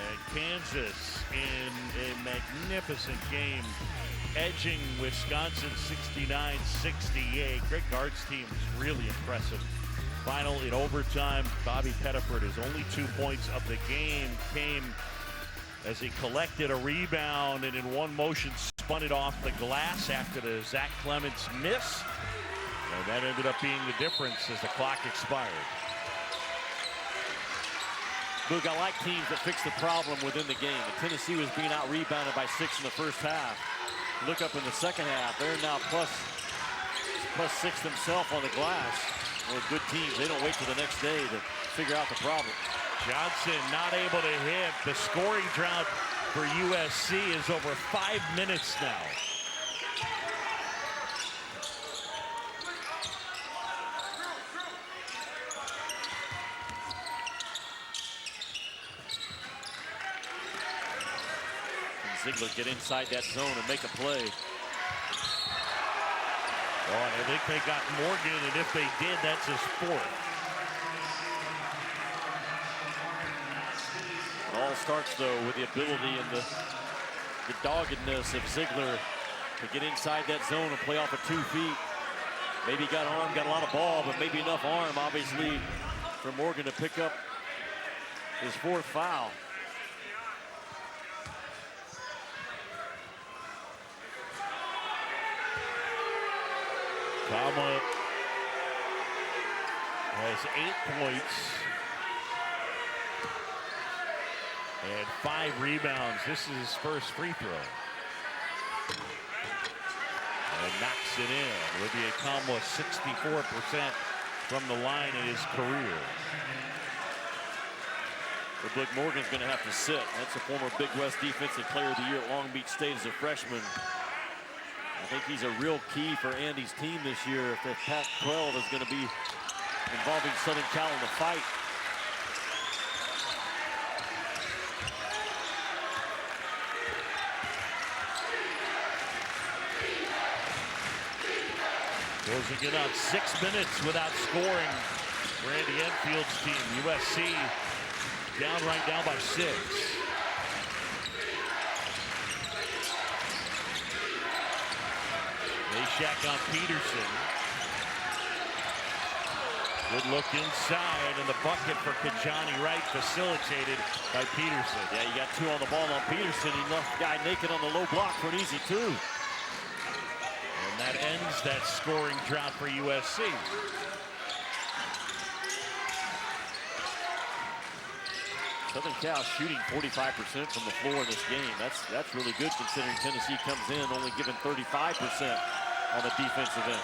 And Kansas in a magnificent game, edging Wisconsin 69-68. Greg Gard's team is really impressive. Final in overtime, Bobby Pettiford, his only 2 points of the game came as he collected a rebound and in one motion spun it off the glass after the Zach Clements miss. And that ended up being the difference as the clock expired. Boog, I like teams that fix the problem within the game. And Tennessee was being out-rebounded by 6 in the first half. Look up in the second half. They're now plus 6 themselves on the glass. Well, good teams, they don't wait till the next day to figure out the problem. Johnson not able to hit. The scoring drought for USC is over 5 minutes now. Ziegler get inside that zone and make a play. Oh, and I think they got Morgan, and if they did, that's his 4th. It all starts, though, with the ability and the doggedness of Ziegler to get inside that zone and play off of 2 feet. Maybe got arm, got a lot of ball, but maybe enough arm, obviously, for Morgan to pick up his 4th foul. Kama has 8 points and 5 rebounds. This is his first free throw. And knocks it in. Olivier Kama 64% from the line in his career. But Blake Morgan's going to have to sit. That's a former Big West Defensive Player of the Year at Long Beach State as a freshman. I think he's a real key for Andy's team this year if the Pac-12 is going to be involving Southern Cal in the fight. Closing in on 6 minutes without scoring for Andy Enfield's team. USC down right now by 6. Meshack on Peterson. Good look inside, and the bucket for Kajani Wright facilitated by Peterson. Yeah, you got 2 on the ball on Peterson. He left the guy naked on the low block for an easy 2. And that ends that scoring drought for USC. Southern Cal shooting 45% from the floor in this game. That's really good considering Tennessee comes in only giving 35% on the defensive end.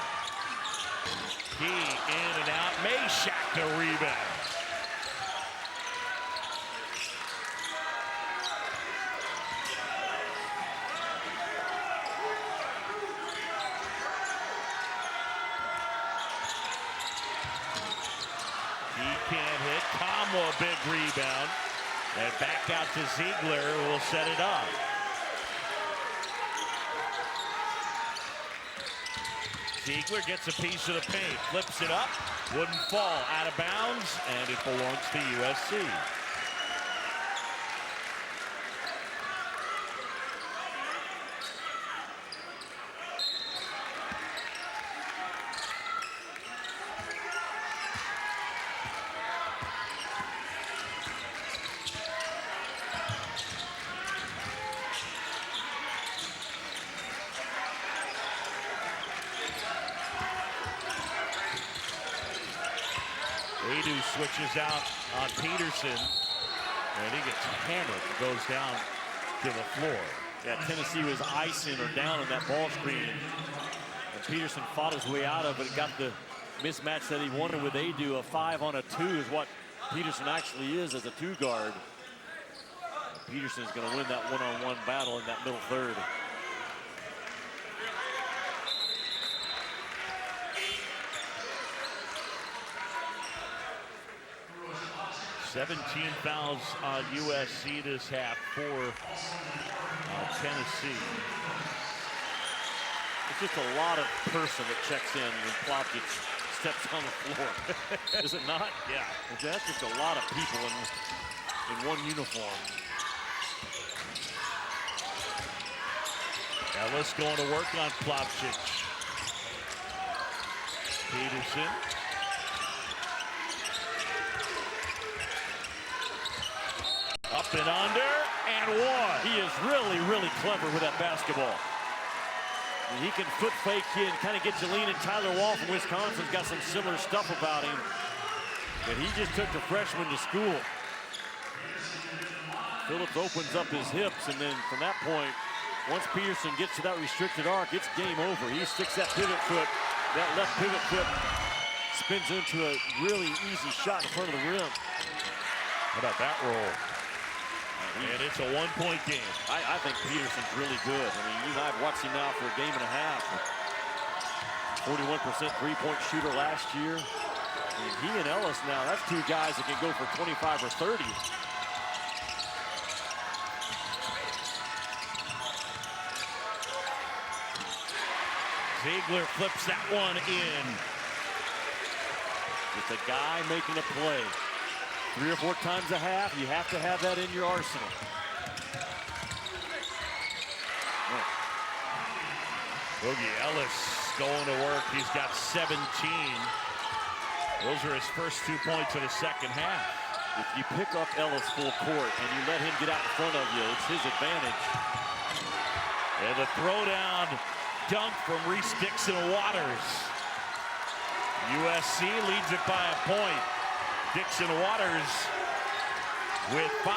Key in and out. Meshack the rebound. He can't hit. Kama a big rebound. And back out to Ziegler, who will set it up. Ziegler gets a piece of the paint, flips it up, wouldn't fall, out of bounds, and it belongs to USC. Adu switches out on Peterson, and he gets hammered and goes down to the floor. Yeah, Tennessee was icing or down in that ball screen. And Peterson fought his way out of it. Got the mismatch that he wanted with Adu. A 5 on a 2 is what Peterson actually is as a 2 guard. Peterson is going to win that one-on-one battle in that middle third. 17 fouls on USC this half for Tennessee. It's just a lot of person that checks in when Plavsic steps on the floor. Is it not? Yeah. That's just a lot of people in one uniform. Ellis going to work on Plavsic. Peterson. Up and under, and one. He is really, really clever with that basketball. He can foot fake you and kind of get you leaning. Tyler Wall from Wisconsin's got some similar stuff about him. But he just took the freshman to school. Phillips opens up his hips, and then from that point, once Peterson gets to that restricted arc, it's game over. He sticks that pivot foot, that left pivot foot spins into a really easy shot in front of the rim. How about that roll? And it's a one-point game. I think Peterson's really good. I mean, you and I have watched him now for a game and a half. 41% three-point shooter last year. And he and Ellis now, that's 2 guys that can go for 25 or 30. Ziegler flips that one in. Just a guy making a play. 3 or 4 times a half, you have to have that in your arsenal. Boogie Ellis going to work. He's got 17. Those are his first 2 points of the second half. If you pick up Ellis full court and you let him get out in front of you, it's his advantage. And the throwdown dunk from Reese Dixon-Waters. USC leads it by a point. Dixon-Waters with 5.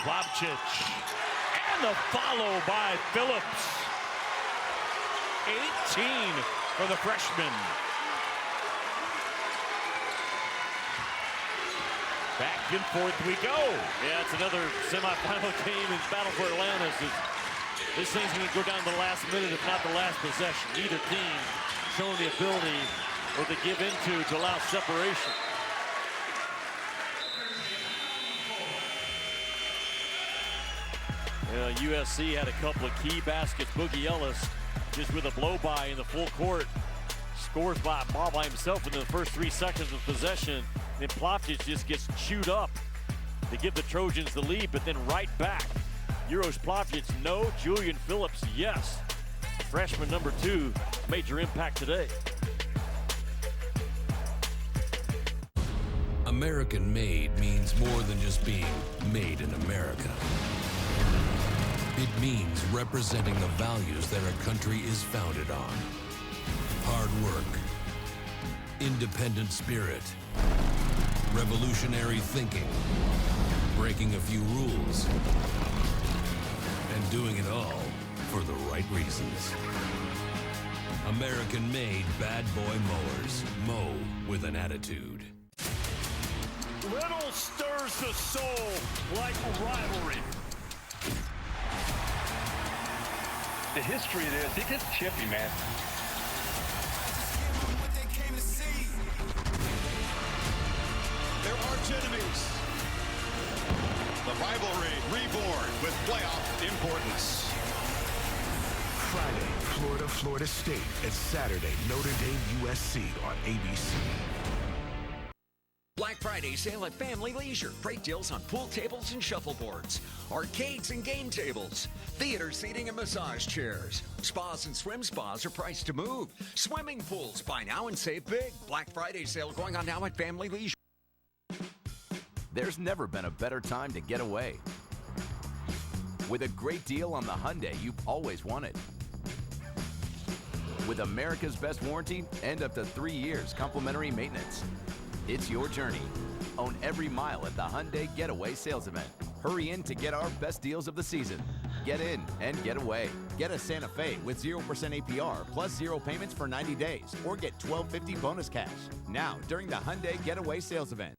Plavšić, and the follow by Phillips. 18 for the freshman. Back and forth we go. Yeah, it's another semifinal game in battle for Atlanta. This thing's going to go down to the last minute, if not the last possession. Either team showing the ability or to give into to allow separation. USC had a couple of key baskets. Boogie Ellis just with a blow-by in the full court. Scores by a ball by himself in the first 3 seconds of possession. Then Plavšić just gets chewed up to give the Trojans the lead, but then right back. Uros Plavšić, no. Julian Phillips, yes. Freshman number 2, major impact today. American made means more than just being made in America. It means representing the values that our country is founded on. Hard work, independent spirit, revolutionary thinking, breaking a few rules, and doing it all for the right reasons. American-made Bad Boy Mowers. Mow with an attitude. Little stirs the soul like rivalry. The history of this, it gets chippy, man. They're arch enemies. The rivalry reborn with playoff importance. Friday, Florida State, and Saturday, Notre Dame, USC on ABC. Black Friday sale at Family Leisure. Great deals on pool tables and shuffleboards, arcades and game tables, theater seating and massage chairs. Spas and swim spas are priced to move. Swimming pools, buy now and save big. Black Friday sale going on now at Family Leisure. There's never been a better time to get away. With a great deal on the Hyundai you've always wanted. With America's best warranty and up to 3 years complimentary maintenance. It's your journey. Own every mile at the Hyundai Getaway Sales Event. Hurry in to get our best deals of the season. Get in and get away. Get a Santa Fe with 0% APR plus 0 payments for 90 days or get $12.50 bonus cash. Now during the Hyundai Getaway Sales Event.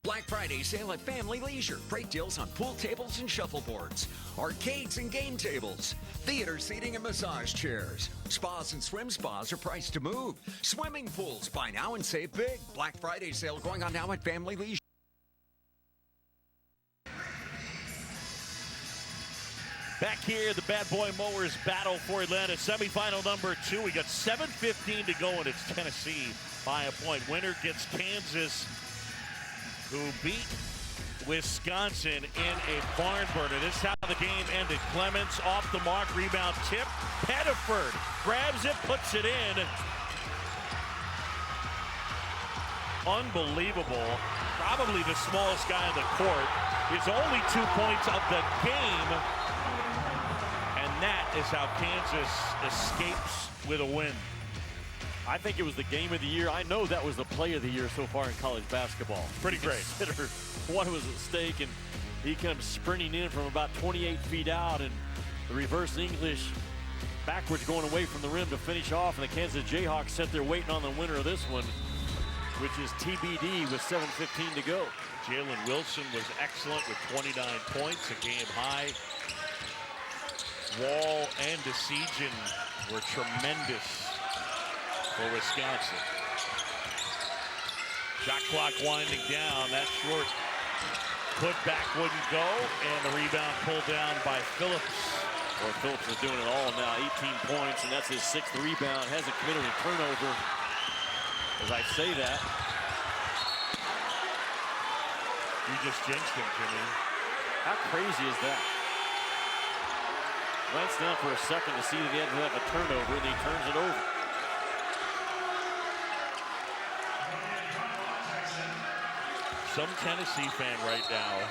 Black Friday sale at Family Leisure. Great deals on pool tables and shuffleboards, arcades and game tables, theater seating and massage chairs. Spas and swim spas are priced to move. Swimming pools, buy now and save big. Black Friday sale going on now at Family Leisure. Back here, the Bad Boy Mowers battle for Atlanta. Semifinal number 2. We got 7:15 to go, and it's Tennessee by a point. Winner gets Kansas, who beat Wisconsin in a barn burner. This is how the game ended. Clements off the mark, rebound tip. Pettiford grabs it, puts it in. Unbelievable. Probably the smallest guy on the court. His only 2 points of the game. And that is how Kansas escapes with a win. I think it was the game of the year. I know that was the play of the year so far in college basketball. Pretty great. Consider what was at stake, and he comes sprinting in from about 28 feet out, and the reverse English backwards going away from the rim to finish off, and the Kansas Jayhawks sit there waiting on the winner of this one, which is TBD with 7:15 to go. Jalen Wilson was excellent with 29 points, a game high. Wall and DeSiegen were tremendous for Wisconsin. Shot clock winding down. That short put back wouldn't go, and the rebound pulled down by Phillips. Boy, Phillips is doing it all now. 18 points, and that's his 6th rebound. Hasn't committed a turnover as I say that. You just jinxed him, Jimmy. How crazy is that? Glanced down for a second to see that he had to have a turnover, and he turns it over. Some Tennessee fan right now.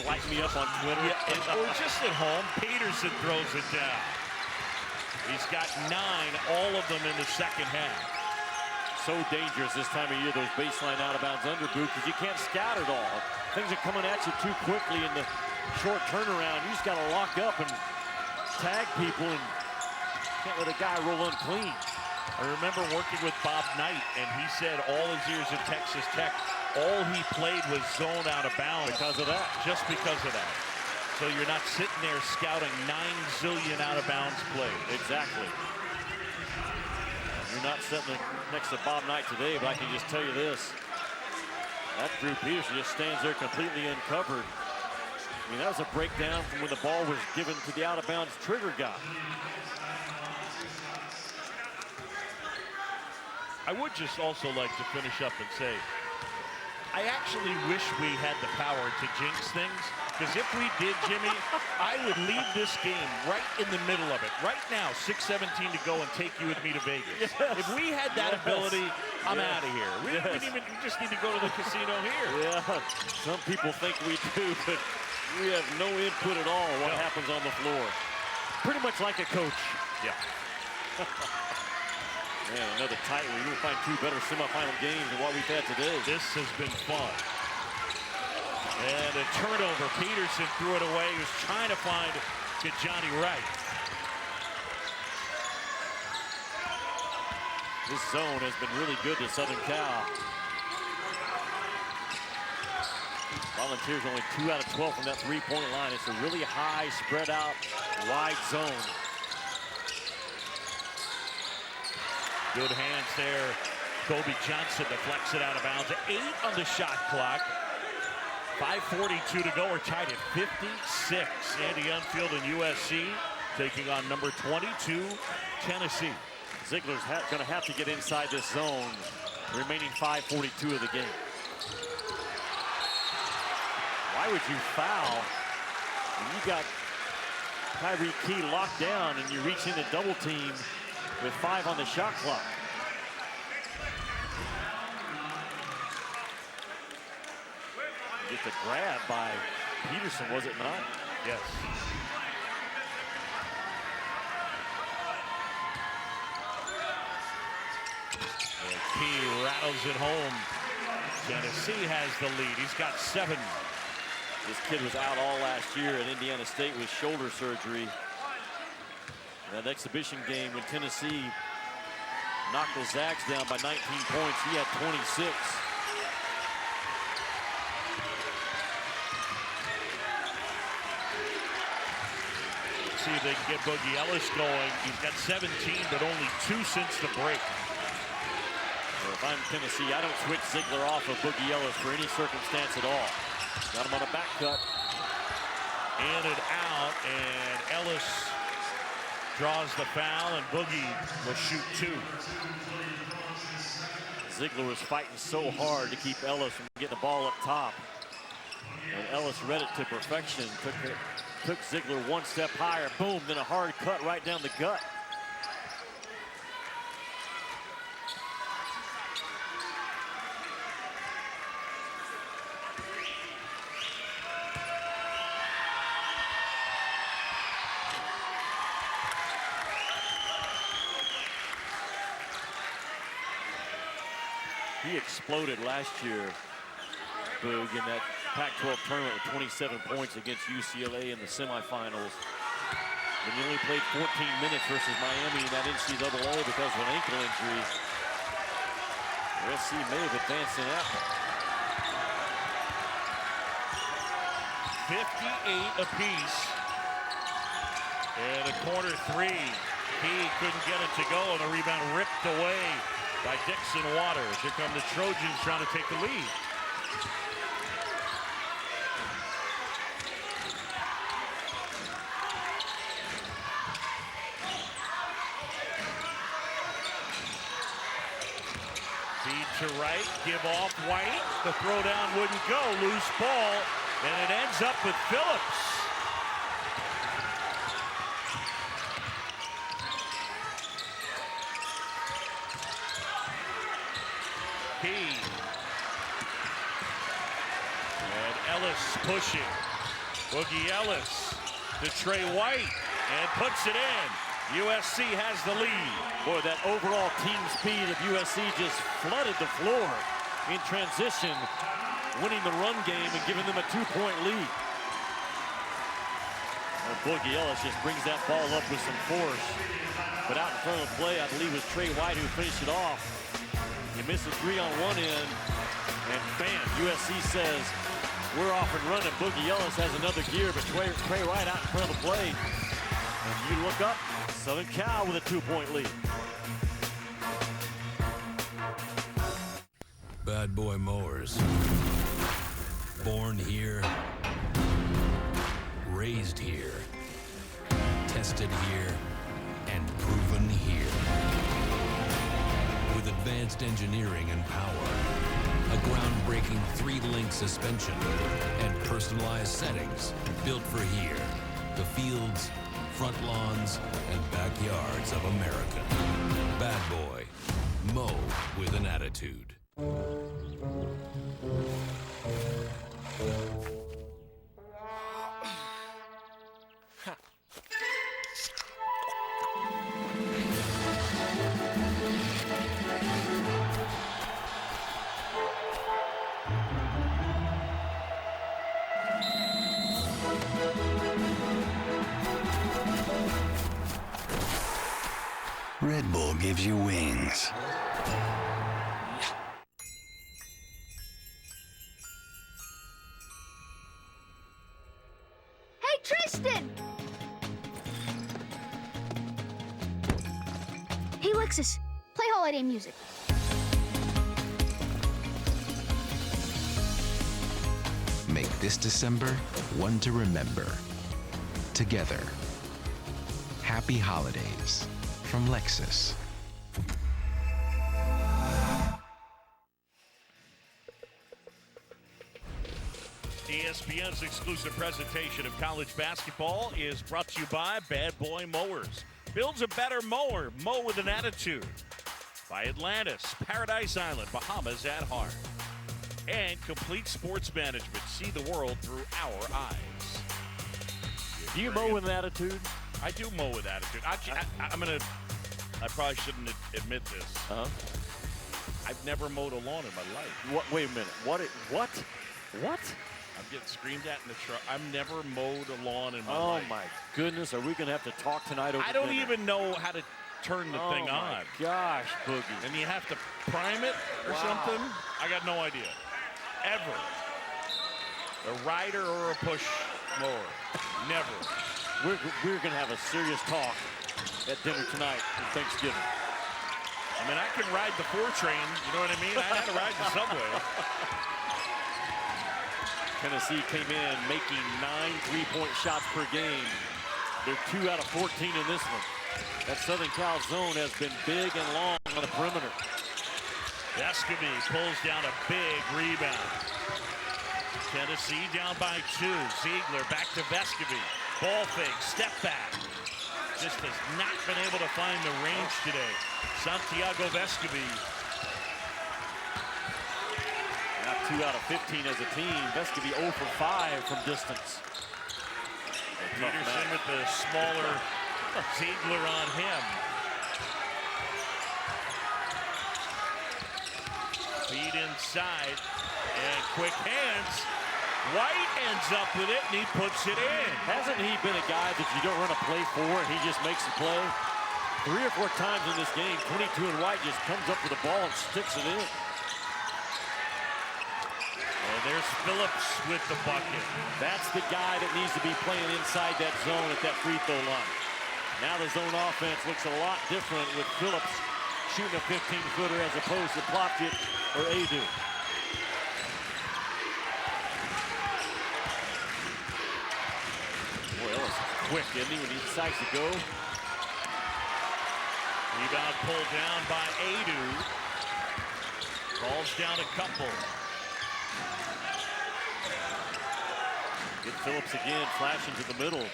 Light me up on Twitter. Yeah, or just at home, Peterson throws it down. He's got 9, all of them in the second half. So dangerous this time of year, those baseline out-of-bounds underboot, because you can't scout it all. Things are coming at you too quickly in the short turnaround. You just got to lock up and tag people, and can't let a guy roll unclean. I remember working with Bob Knight, and he said all his years at Texas Tech, all he played was zone out of bounds. Because of that. Just because of that. So you're not sitting there scouting 9 zillion out of bounds plays. Exactly. You're not sitting next to Bob Knight today, but I can just tell you this. That Drew Peterson just stands there completely uncovered. I mean, that was a breakdown from when the ball was given to the out-of-bounds trigger guy. I would just also like to finish up and say, I actually wish we had the power to jinx things, because if we did, Jimmy, I would leave this game right in the middle of it. Right now, 6:17 to go, and take you with me to Vegas. Yes. If we had that ability, I'm Yes. out of here. We just need to go to the casino here. Yeah, some people think we do, but we have no input at all on what happens on the floor. Pretty much like a coach. Yeah. Man, another tight one. You'll find 2 better semifinal games than what we've had today. This has been fun. And a turnover. Peterson threw it away. He was trying to find Johnny Wright. This zone has been really good to Southern Cal. Volunteers only 2 out of 12 from that 3-point line. It's a really high, spread out, wide zone. Good hands there. Kobe Johnson deflects it out of bounds. 8 on the shot clock. 5:42 to go. We're tied at 56. Andy Enfield and USC taking on number 22, Tennessee. Ziegler's going to have to get inside this zone. Remaining 5:42 of the game. Why would you foul when you got Tyreke Key locked down and you reach into double team with 5 on the shot clock? Just a grab by Peterson, was it not? Yes. And Key rattles it home. Tennessee has the lead. He's got 7. This kid was out all last year at Indiana State with shoulder surgery. That exhibition game when Tennessee knocked the Zags down by 19 points, he had 26. Let's see if they can get Boogie Ellis going. He's got 17, but only 2 since the break. Well, if I'm Tennessee, I don't switch Ziegler off of Boogie Ellis for any circumstance at all. Got him on a back cut. In and out, and Ellis draws the foul, and Boogie will shoot 2. Ziegler was fighting so hard to keep Ellis from getting the ball up top. And Ellis read it to perfection. Took Ziegler 1 step higher. Boom, then a hard cut right down the gut. He exploded last year, Boog, in that Pac-12 tournament with 27 points against UCLA in the semifinals. And he only played 14 minutes versus Miami in that NCAA because of an ankle injury. USC may have advanced in that one. 58 apiece. And a corner 3. He couldn't get it to go, and the rebound ripped away by Dixon Waters. Here come the Trojans trying to take the lead. to right, give off White. The throw down wouldn't go. Loose ball, and it ends up with Phillips. Key. And Ellis pushing. Boogie Ellis to Trey White and puts it in. USC has the lead. Boy, that overall team speed of USC just flooded the floor in transition, winning the run game and giving them a 2-point lead. Well, Boogie Ellis just brings that ball up with some force. But out in front of the play, I believe it was Trey White who finished it off. He missed a 3 on one end, and bam, USC says, we're off and running. Boogie Ellis has another gear, but Trey White out in front of the play. And you look up, Southern Cal with a 2-point lead. Bad Boy Mowers. Born here, raised here, tested here, and proven here. With advanced engineering and power, a groundbreaking 3-link suspension, and personalized settings built for here, the fields, front lawns, and backyards of America. Bad Boy. Mow with an attitude. Red Bull gives you wings. Hey, Tristan! Hey, Lexus, play holiday music. Make this December one to remember. Together. Happy holidays from Lexus. ESPN's exclusive presentation of college basketball is brought to you by Bad Boy Mowers. Builds a better mower, mow with an attitude. By Atlantis, Paradise Island, Bahamas at heart. And Complete Sports Management, see the world through our eyes. Do you mow with an attitude? I do mow with attitude. I probably shouldn't admit this. I've never mowed a lawn in my life. What? Wait a minute. What? I'm getting screamed at in the truck. I've never mowed a lawn in my life. Oh my goodness! Are we going to have to talk tonight over I don't dinner? even know how to turn the thing on. Oh my gosh, Boogie! And you have to prime it or something. I got no idea. Ever. A rider or a push mower. Never. We're going to have a serious talk at dinner tonight for Thanksgiving. I mean, I can ride the 4 train. You know what I mean? I had to ride the subway. Tennessee came in making 9 3-point shots per game. They're 2 out of 14 in this one. That Southern Cal zone has been big and long on the perimeter. Vescovy pulls down a big rebound. Tennessee down by 2. Ziegler back to Vescovy. Ball fake, step back. Just has not been able to find the range today. Santiago Vescovy. Now 2 out of 15 as a team. Vescovy 0 for 5 from distance. Peterson with the smaller Ziegler on him. Feed inside and quick hands. White ends up with it and he puts it in. Hasn't he been a guy that you don't run a play for and he just makes the play? 3 or 4 times in this game, 22 and White just comes up with the ball and sticks it in. And there's Phillips with the bucket. That's the guy that needs to be playing inside that zone at that free throw line. Now the zone offense looks a lot different with Phillips shooting a 15-footer as opposed to Plotkin or Adu. Boy, Ellis is quick, isn't he, when he decides to go? Rebound pulled down by Adu. Ball's down a couple. Get Phillips again, flashing to the middle.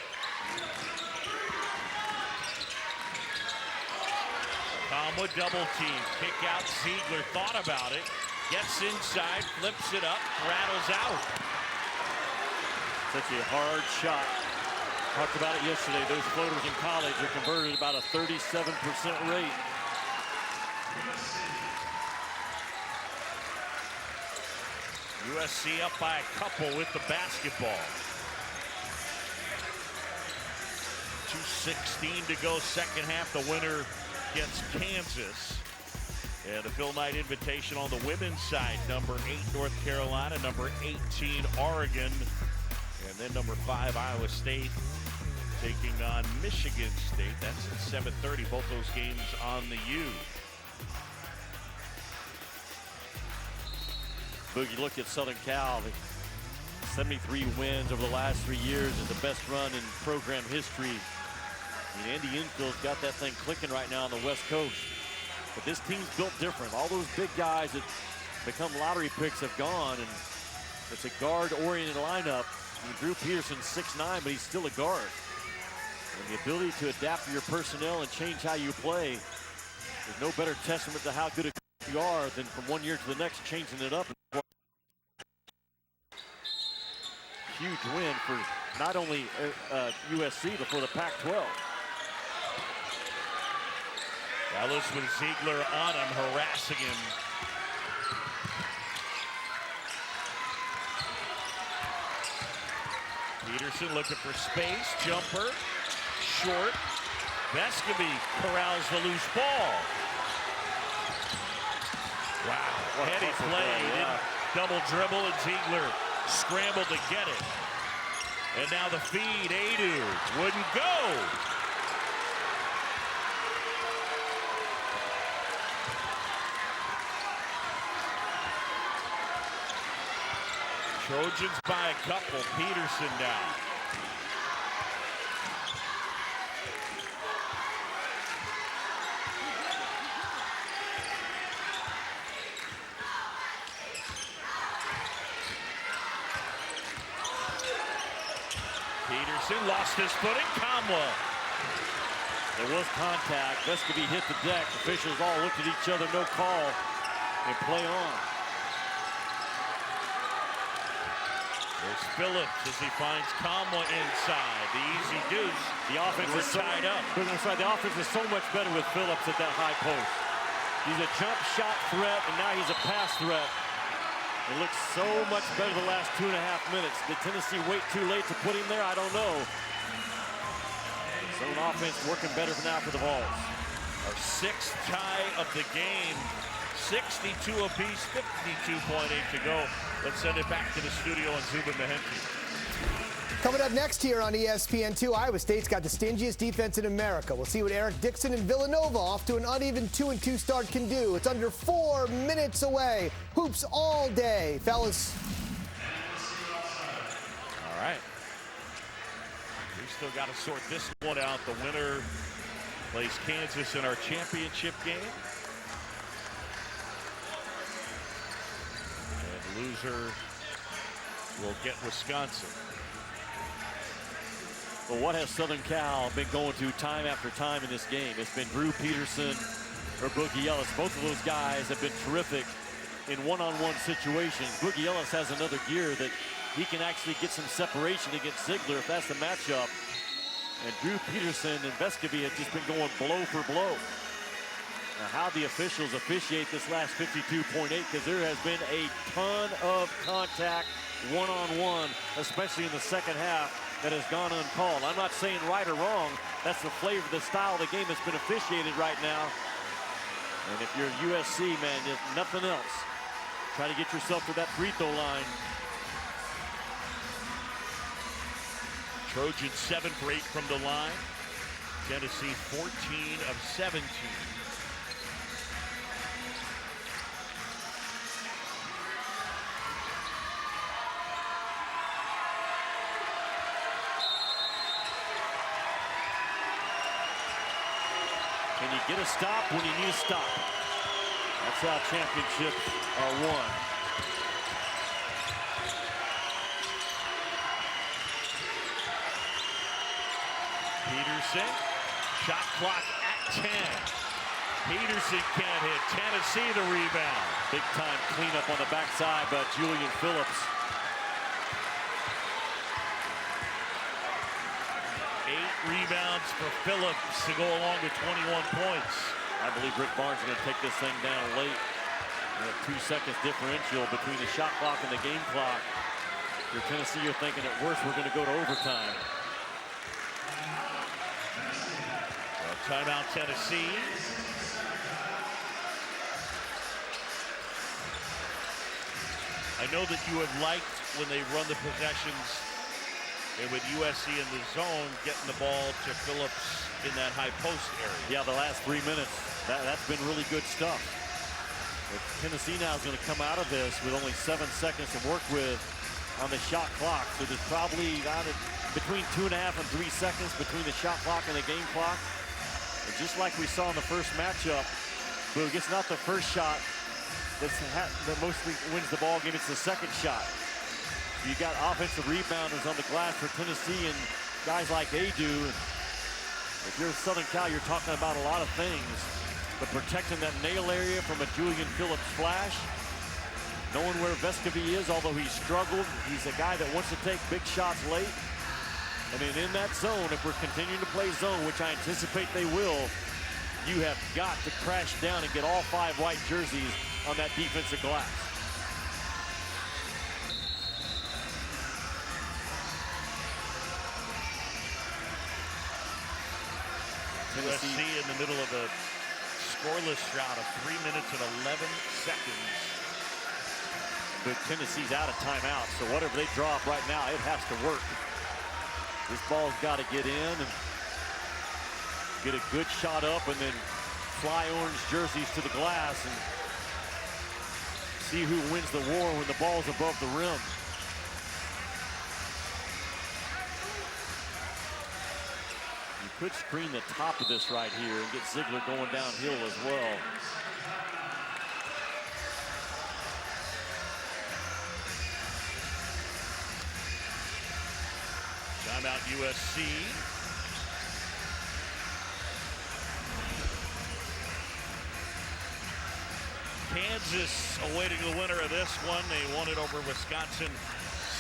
Kama double team. Kick out. Ziegler thought about it. Gets inside, flips it up, rattles out. Such a hard shot. Talked about it yesterday. Those floaters in college are converted at about a 37% rate. USC up by a couple with the basketball. 2:16 to go, second half. The winner gets Kansas. And the Phil Knight invitation on the women's side. Number 8, North Carolina. Number 18, Oregon. And then number 5, Iowa State taking on Michigan State. That's at 7:30. Both those games on the U. Boogie, look at Southern Cal. 73 wins over the last 3 years is the best run in program history. And Andy Infield's got that thing clicking right now on the West Coast. But this team's built different. All those big guys that become lottery picks have gone, and it's a guard-oriented lineup. I mean, Drew Peterson's 6'9", but he's still a guard. And the ability to adapt to your personnel and change how you play, there's no better testament to how good a coach you are than from one year to the next changing it up. Huge win for not only USC, but for the Pac-12. Ellis with Ziegler on him, harassing him. Peterson looking for space, jumper, short. Vescovy corrals the loose ball. Wow, heady play. Didn't double dribble, and Ziegler scrambled to get it. And now the feed, Adu wouldn't go. Trojans by a couple. Peterson now. Peterson lost his footing. Conwell. There was contact. Vescovy hit the deck. Officials all looked at each other, no call, and play on. There's Phillips as he finds Kamwa inside. The easy deuce. The offense is tied up. The offense is so much better with Phillips at that high post. He's a jump shot threat, and now he's a pass threat. It looks so much better the last 2.5 minutes. Did Tennessee wait too late to put him there? I don't know. So an offense working better now for the Vols. Our 6th tie of the game. 62 apiece, 52.8 to go. Let's send it back to the studio and Zubin Mehenti. Coming up next here on ESPN2, Iowa State's got the stingiest defense in America. We'll see what Eric Dixon and Villanova, off to an uneven 2-2 start, can do. It's under 4 minutes away. Hoops all day, fellas. All right. We still got to sort this one out. The winner plays Kansas in our championship game. Loser will get Wisconsin. Well, what has Southern Cal been going to time after time in this game? It's been Drew Peterson or Boogie Ellis. Both of those guys have been terrific in one-on-one situations. Boogie Ellis has another gear that he can actually get some separation against Ziegler if that's the matchup. And Drew Peterson and Vescovy have just been going blow for blow. Now, how the officials officiate this last 52.8, because there has been a ton of contact one-on-one, especially in the second half, that has gone uncalled. I'm not saying right or wrong. That's the flavor, the style of the game that's been officiated right now. And if you're USC, man, if nothing else, try to get yourself to that free throw line. Trojans 7 for 8 from the line. Tennessee 14 of 17. Can you get a stop when you need a stop? That's how championships are won. Peterson, shot clock at 10. Peterson can't hit. Tennessee the rebound. Big time cleanup on the backside by Julian Phillips. 8 rebounds for Phillips to go along with 21 points. I believe Rick Barnes is going to take this thing down late. 2 seconds differential between the shot clock and the game clock. For Tennessee, you're thinking at worst we're going to go to overtime. Well, timeout Tennessee. I know that you have liked when they run the possessions and with USC in the zone, getting the ball to Phillips in that high post area. Yeah, the last 3 minutes, that's been really good stuff. But Tennessee now is going to come out of this with only 7 seconds to work with on the shot clock. So there's probably between 2.5 and 3 seconds between the shot clock and the game clock. And just like we saw in the first matchup, Boog, it's not the first shot that mostly wins the ball game, it's the second shot. You got offensive rebounders on the glass for Tennessee and guys like they do. If you're Southern Cal, you're talking about a lot of things, but protecting that nail area from a Julian Phillips flash, knowing where Vescovi is, although he struggled, he's a guy that wants to take big shots late. And then in that zone, if we're continuing to play zone, which I anticipate they will, you have got to crash down and get all 5 white jerseys on that defensive glass. USC in the middle of a scoreless drought of 3 minutes and 11 seconds. But Tennessee's out of timeout, so whatever they draw up right now, it has to work. This ball's got to get in and get a good shot up and then fly orange jerseys to the glass and see who wins the war when the ball's above the rim. Could screen the top of this right here and get Ziegler going downhill as well. Timeout USC. Kansas awaiting the winner of this one. They won it over Wisconsin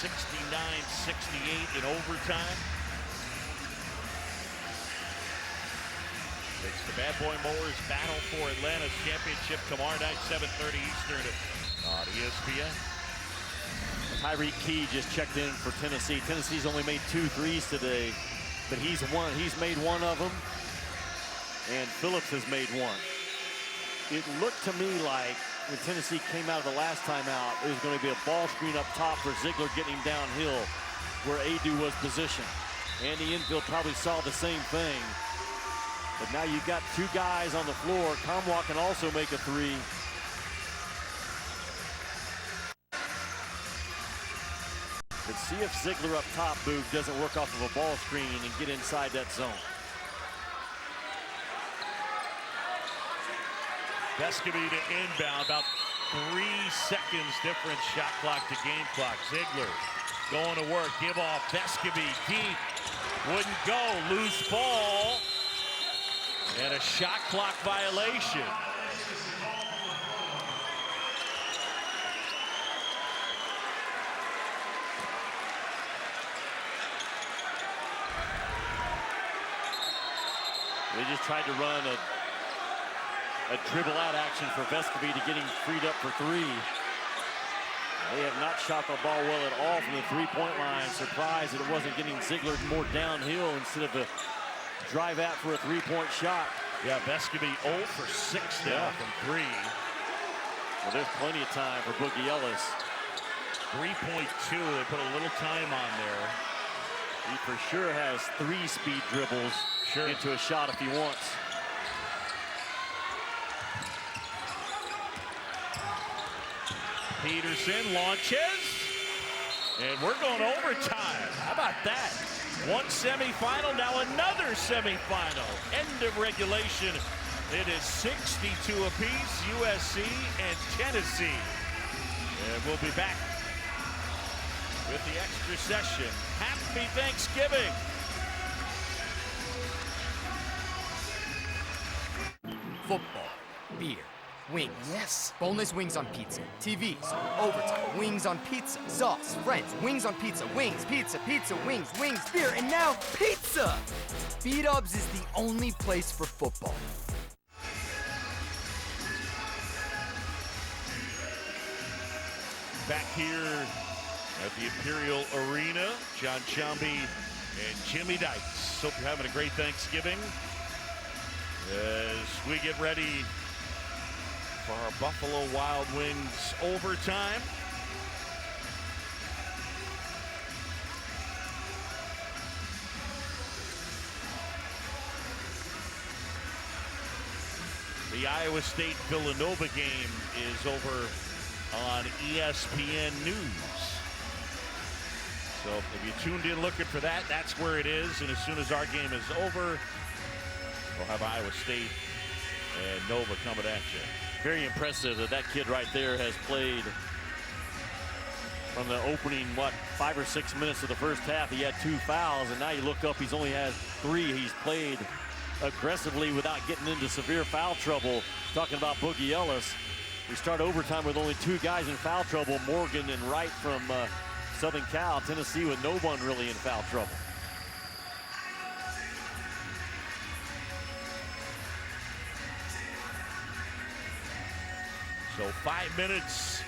69-68 in overtime. It's the Bad Boy Mowers battle for Atlanta's championship tomorrow night, 7:30 Eastern on ESPN. Tyreek Key just checked in for Tennessee. Tennessee's only made 2 threes today, but he's made one of them, and Phillips has made one. It looked to me like when Tennessee came out of the last time out, it was going to be a ball screen up top for Ziegler getting him downhill where Adu was positioned. Andy Enfield probably saw the same thing. But now you've got 2 guys on the floor. Kamwa can also make a 3. Let's see if Ziegler up top, Boog, doesn't work off of a ball screen and get inside that zone. Vescovi to inbound, about 3 seconds difference, shot clock to game clock. Ziegler going to work, give off, Vescovi deep, wouldn't go, loose ball. And a shot clock violation. They just tried to run a dribble out action for Vescovi to get him freed up for 3. They have not shot the ball well at all from the 3-point line. Surprised that it wasn't getting Ziegler more downhill instead of a drive out for a 3-point shot. Yeah, Vescovi 0 for 6 now from 3. Well, there's plenty of time for Boogie Ellis. 3.2, they put a little time on there. He for sure has 3 speed dribbles into a shot if he wants. Peterson launches, and we're going overtime. How about that? One semifinal, now another semifinal. End of regulation It is 62 apiece, USC and Tennessee. And we'll be back with the extra session. Happy Thanksgiving. Football, beer, wings. Yes. Boneless wings on pizza. TVs, overtime, wings on pizza. Sauce, friends, wings on pizza. Wings, pizza, pizza, wings, wings, beer, and now pizza! B-Dubs is the only place for football. Back here at the Imperial Arena, John Chambee and Jimmy Dykes. Hope you're having a great Thanksgiving as we get ready for our Buffalo Wild Wings overtime. The Iowa State-Villanova game is over on ESPN News. So if you tuned in looking for that, that's where it is. And as soon as our game is over, we'll have Iowa State and Nova coming at you. Very impressive that kid right there has played from the opening, 5 or 6 minutes of the first half. He had 2 fouls, and now you look up, he's only had 3. He's played aggressively without getting into severe foul trouble. Talking about Boogie Ellis. We start overtime with only 2 guys in foul trouble, Morgan and Wright from Southern Cal. Tennessee with no one really in foul trouble. So 5 minutes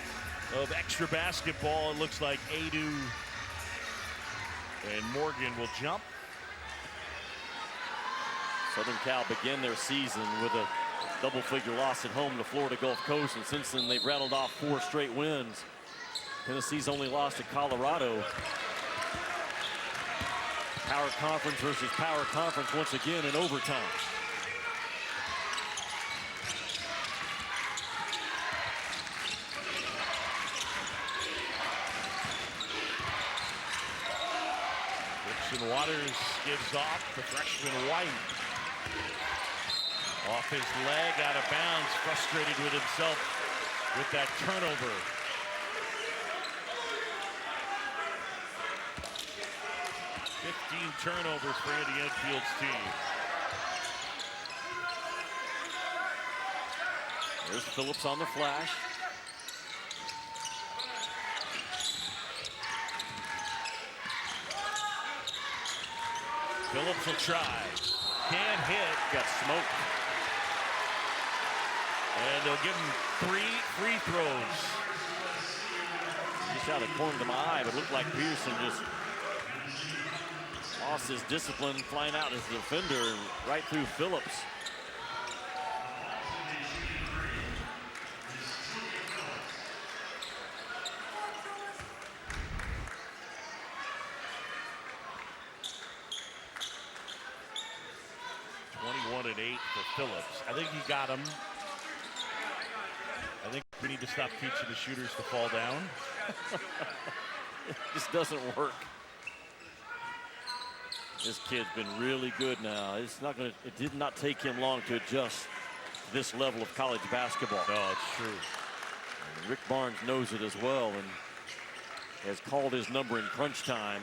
of extra basketball. It looks like Adu and Morgan will jump. Southern Cal began their season with a double-figure loss at home to Florida Gulf Coast, and since then they've rattled off 4 straight wins. Tennessee's only lost to Colorado. Power conference versus power conference once again in overtime. Dixon Waters gives off the freshman White. Off his leg, out of bounds, frustrated with himself with that turnover. Turnovers for Andy Enfield's team. There's Phillips on the flash. Phillips will try. Can't hit. Got smoked. And they'll give him 3 free throws. Just out of the corner of my eye, but looked like Pearson just lost his discipline, flying out as a defender right through Phillips. And 8 for Phillips. I think he got him. I think we need to stop teaching the shooters to fall down. It just doesn't work. This kid's been really good now. It's not gonna. It did not take him long to adjust to this level of college basketball. No, it's true. And Rick Barnes knows it as well and has called his number in crunch time.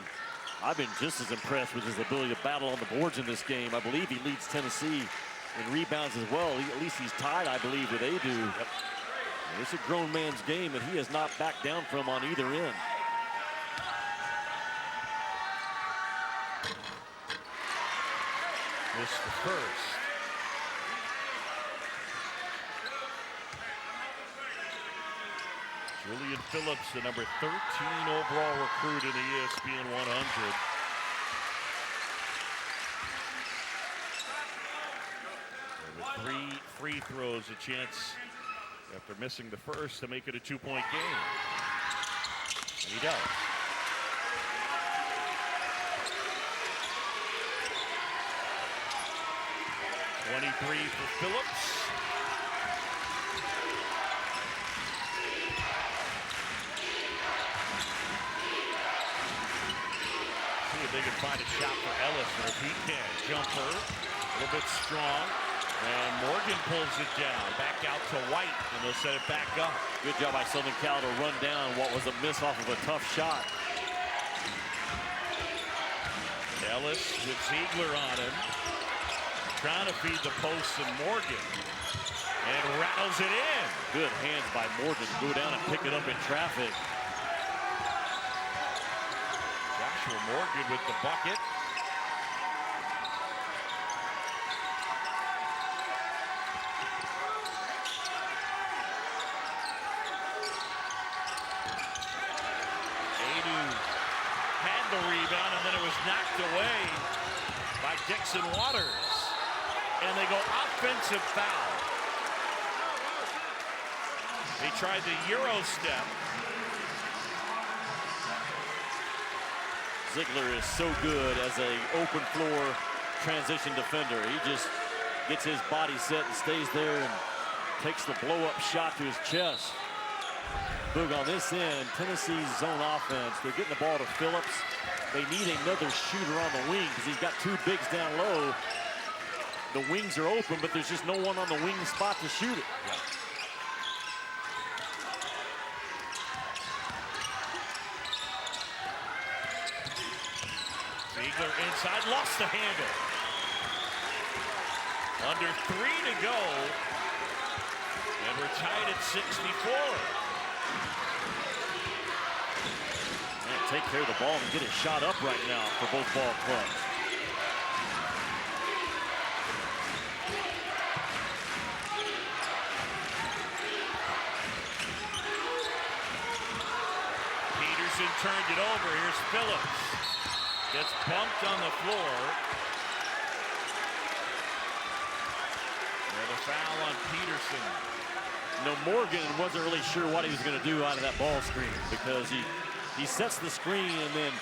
I've been just as impressed with his ability to battle on the boards in this game. I believe he leads Tennessee in rebounds as well. At least he's tied, I believe, with Adu. Yep. It's a grown man's game, and he has not backed down from on either end. Missed the first. Julian Phillips, the number 13 overall recruit in the ESPN 100. And with 3 free throws, a chance after missing the first to make it a 2-point game. And he does. .23 for Phillips. See if they can find a shot for Ellis, and if he can, jumper, a little bit strong. And Morgan pulls it down. Back out to White, and they'll set it back up. Good job by Southern Cal to run down what was a miss off of a tough shot. Ellis with Ziegler on him. Trying to feed the post and Morgan. And rattles it in. Good hands by Morgan. Go down and pick it up in traffic. Joshua Morgan with the bucket. The rebound, and then it was knocked away by Dixon Waters. And they go offensive foul. They tried the Euro step. Ziegler is so good as an open floor transition defender. He just gets his body set and stays there and takes the blow-up shot to his chest. Boog on this end, Tennessee's zone offense. They're getting the ball to Phillips. They need another shooter on the wing because he's got two bigs down low. The wings are open, but there's just no one on the wing spot to shoot it. Yeah. Ziegler inside, lost the handle. Under 3 to go. And we're tied at 64. Take care of the ball and get it shot up right now for both ball clubs. Peterson turned it over. Here's Phillips. Gets bumped on the floor. And a foul on Peterson. No, Morgan wasn't really sure what he was going to do out of that ball screen because he sets the screen and then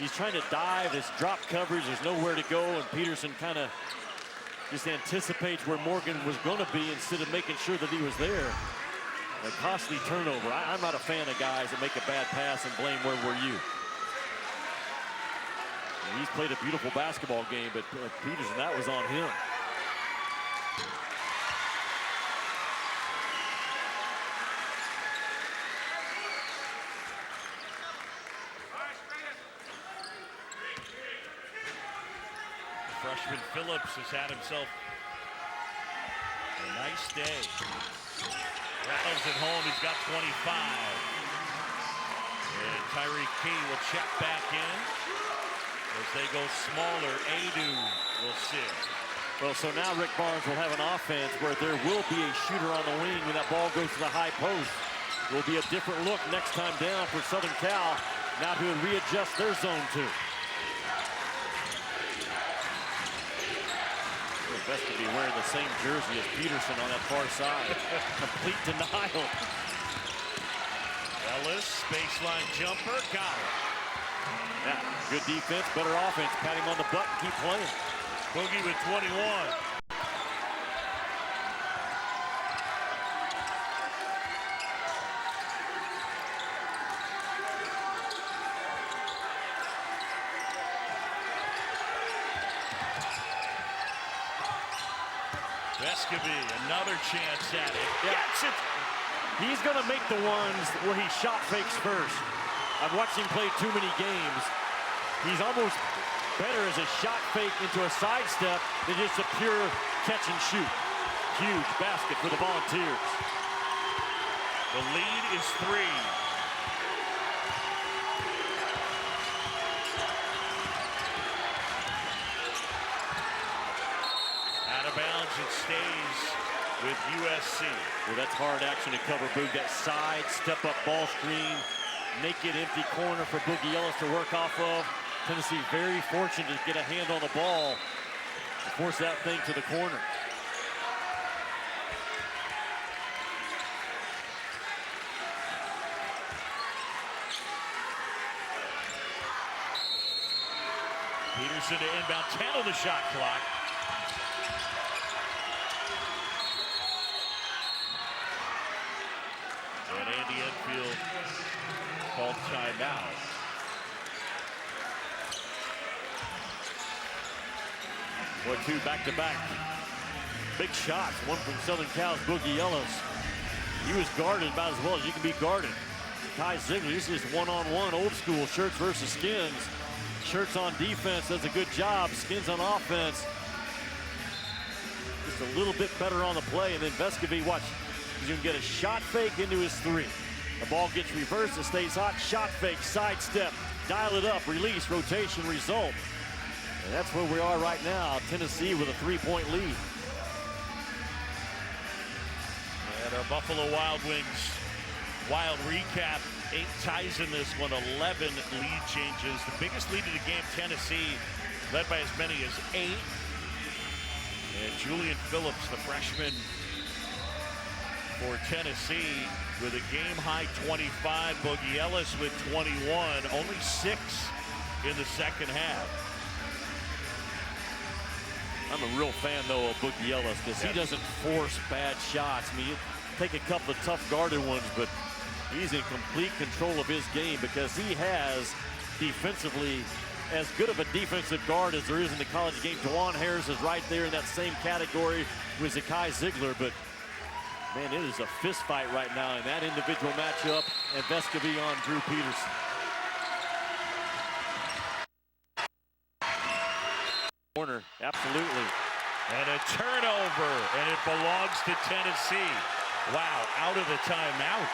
he's trying to dive. It's drop coverage. There's nowhere to go, and Peterson kind of just anticipates where Morgan was going to be instead of making sure that he was there. A costly turnover. I'm not a fan of guys that make a bad pass and blame where were you. And he's played a beautiful basketball game, but Peterson, that was on him. Freshman Phillips has had himself a nice day. Rattles it home, he's got 25. And Tyreek Key will check back in. As they go smaller, Adu will sit. Well, so now Rick Barnes will have an offense where there will be a shooter on the wing when that ball goes to the high post. It will be a different look next time down for Southern Cal. Now to readjust their zone too. Best to be wearing the same jersey as Peterson on that far side. Complete denial. Ellis, baseline jumper, got it. Yeah, good defense, better offense. Pat him on the butt and keep playing. Boogie with 21. Vescovi, another chance at it. Gets it. He's going to make the ones where he shot fakes first. I've watched him play too many games. He's almost better as a shot fake into a sidestep than just a pure catch and shoot. Huge basket for the Volunteers. The lead is 3. Bounds, it stays with USC. Well, that's hard action to cover, Boog. That side step-up ball screen, naked empty corner for Boogie Ellis to work off of. Tennessee very fortunate to get a hand on the ball to force that thing to the corner. Peterson to inbound, 10 on the shot clock. And Andy Enfield called timeout. Or two back-to-back. Big shots. One from Southern Cal's Boogie Ellis. He was guarded about as well as you can be guarded. Kai Ziegler, this is one-on-one, old school, Shirts versus Skins. Shirts on defense does a good job. Skins on offense, just a little bit better on the play. And then Vescovi, watch, he's gonna get a shot fake into his three. The ball gets reversed, it stays hot, shot fake, sidestep, dial it up, release, rotation, result. And that's where we are right now, Tennessee with a 3-point lead. And our Buffalo Wild Wings wild recap, 8 ties in this one, 11 lead changes. The biggest lead of the game, Tennessee, led by as many as 8. And Julian Phillips, the freshman for Tennessee, with a game-high 25. Boogie Ellis with 21, only 6 in the second half. I'm a real fan, though, of Boogie Ellis because he doesn't force bad shots. I mean, you take a couple of tough guarded ones, but he's in complete control of his game because he has defensively as good of a defensive guard as there is in the college game. DeJuan Harris is right there in that same category with Zakai Ziegler, but man, it is a fist fight right now in that individual matchup, and Vescovi on Drew Peterson. Corner, absolutely. And a turnover, and it belongs to Tennessee. Wow, out of the timeout.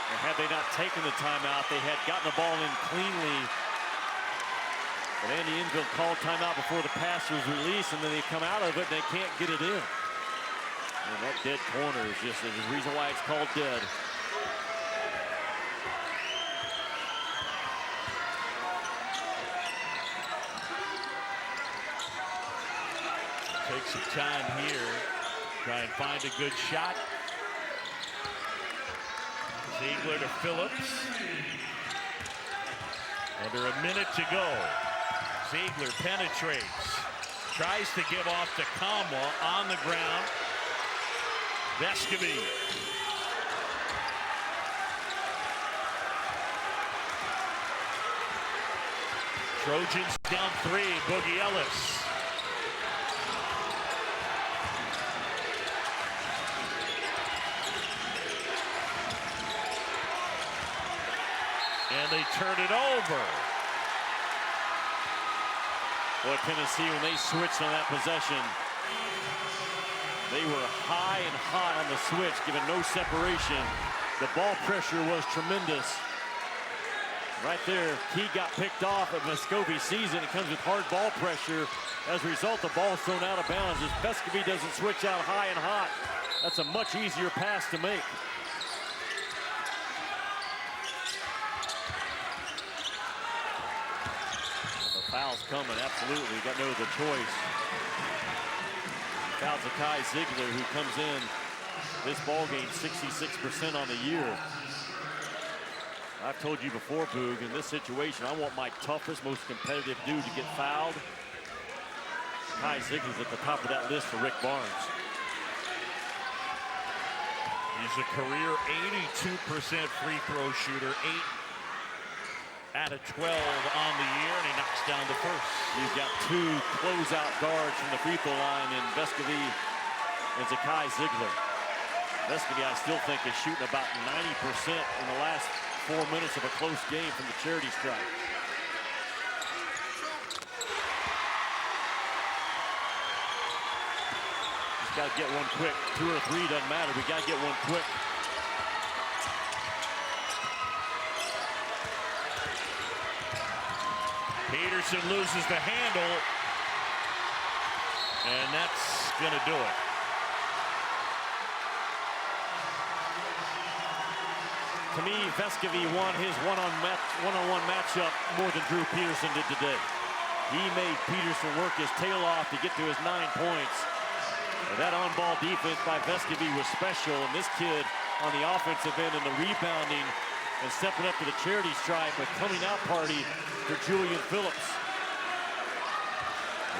And had they not taken the timeout, they had gotten the ball in cleanly. But Andy Enfield called timeout before the pass was released, and then they come out of it and they can't get it in. And that dead corner is just the reason why it's called dead. Take some time here. Try and find a good shot. Ziegler to Phillips. Under a minute to go. Ziegler penetrates. Tries to give off to Kamwa on the ground. Vescovi. Trojans down 3. Boogie Ellis. And they turn it over. Boy, Tennessee, when they switched on that possession, they were high and hot on the switch, given no separation. The ball pressure was tremendous. Right there, Key got picked off at Vescovi sees it. It comes with hard ball pressure. As a result, the ball's thrown out of bounds. As Vescovi doesn't switch out high and hot, that's a much easier pass to make. Foul's coming, absolutely. Got no other choice. Foul Zakai Ziegler, who comes in this ball game 66% on the year. I've told you before, Boog, in this situation, I want my toughest, most competitive dude to get fouled. Zakai Ziegler's at the top of that list for Rick Barnes. He's a career 82% free throw shooter, 8 out of 12 on the year, and he knocks down the first. You've got 2 closeout guards from the free throw line in Vescovi and Zakai Ziegler. Vescovi, I still think, is shooting about 90% in the last 4 minutes of a close game from the charity stripe. Just got to get one quick. 2 or 3 doesn't matter. We got to get one quick. Peterson loses the handle, and that's going to do it. To me, Vescovi won his one-on-one matchup more than Drew Peterson did today. He made Peterson work his tail off to get to his 9 points. And that on-ball defense by Vescovi was special, and this kid on the offensive end and the rebounding and stepping up to the charity stripe, a coming out party for Julian Phillips.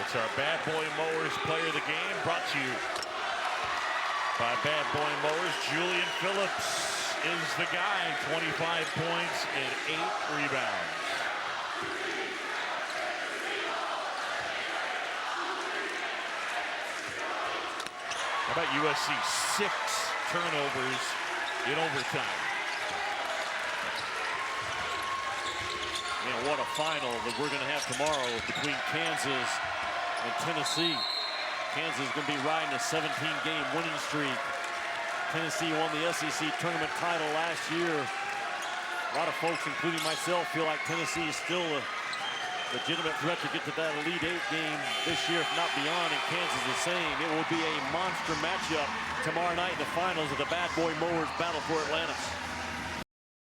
It's our Bad Boy Mowers player of the game, brought to you by Bad Boy Mowers. Julian Phillips is the guy, 25 points and 8 rebounds. How about USC? 6 turnovers in overtime. And what a final that we're going to have tomorrow between Kansas and Tennessee. Kansas is going to be riding a 17-game winning streak. Tennessee won the SEC tournament title last year. A lot of folks, including myself, feel like Tennessee is still a legitimate threat to get to that Elite 8 game this year, if not beyond, and Kansas the same. It will be a monster matchup tomorrow night in the finals of the Bad Boy Mowers Battle for Atlantis.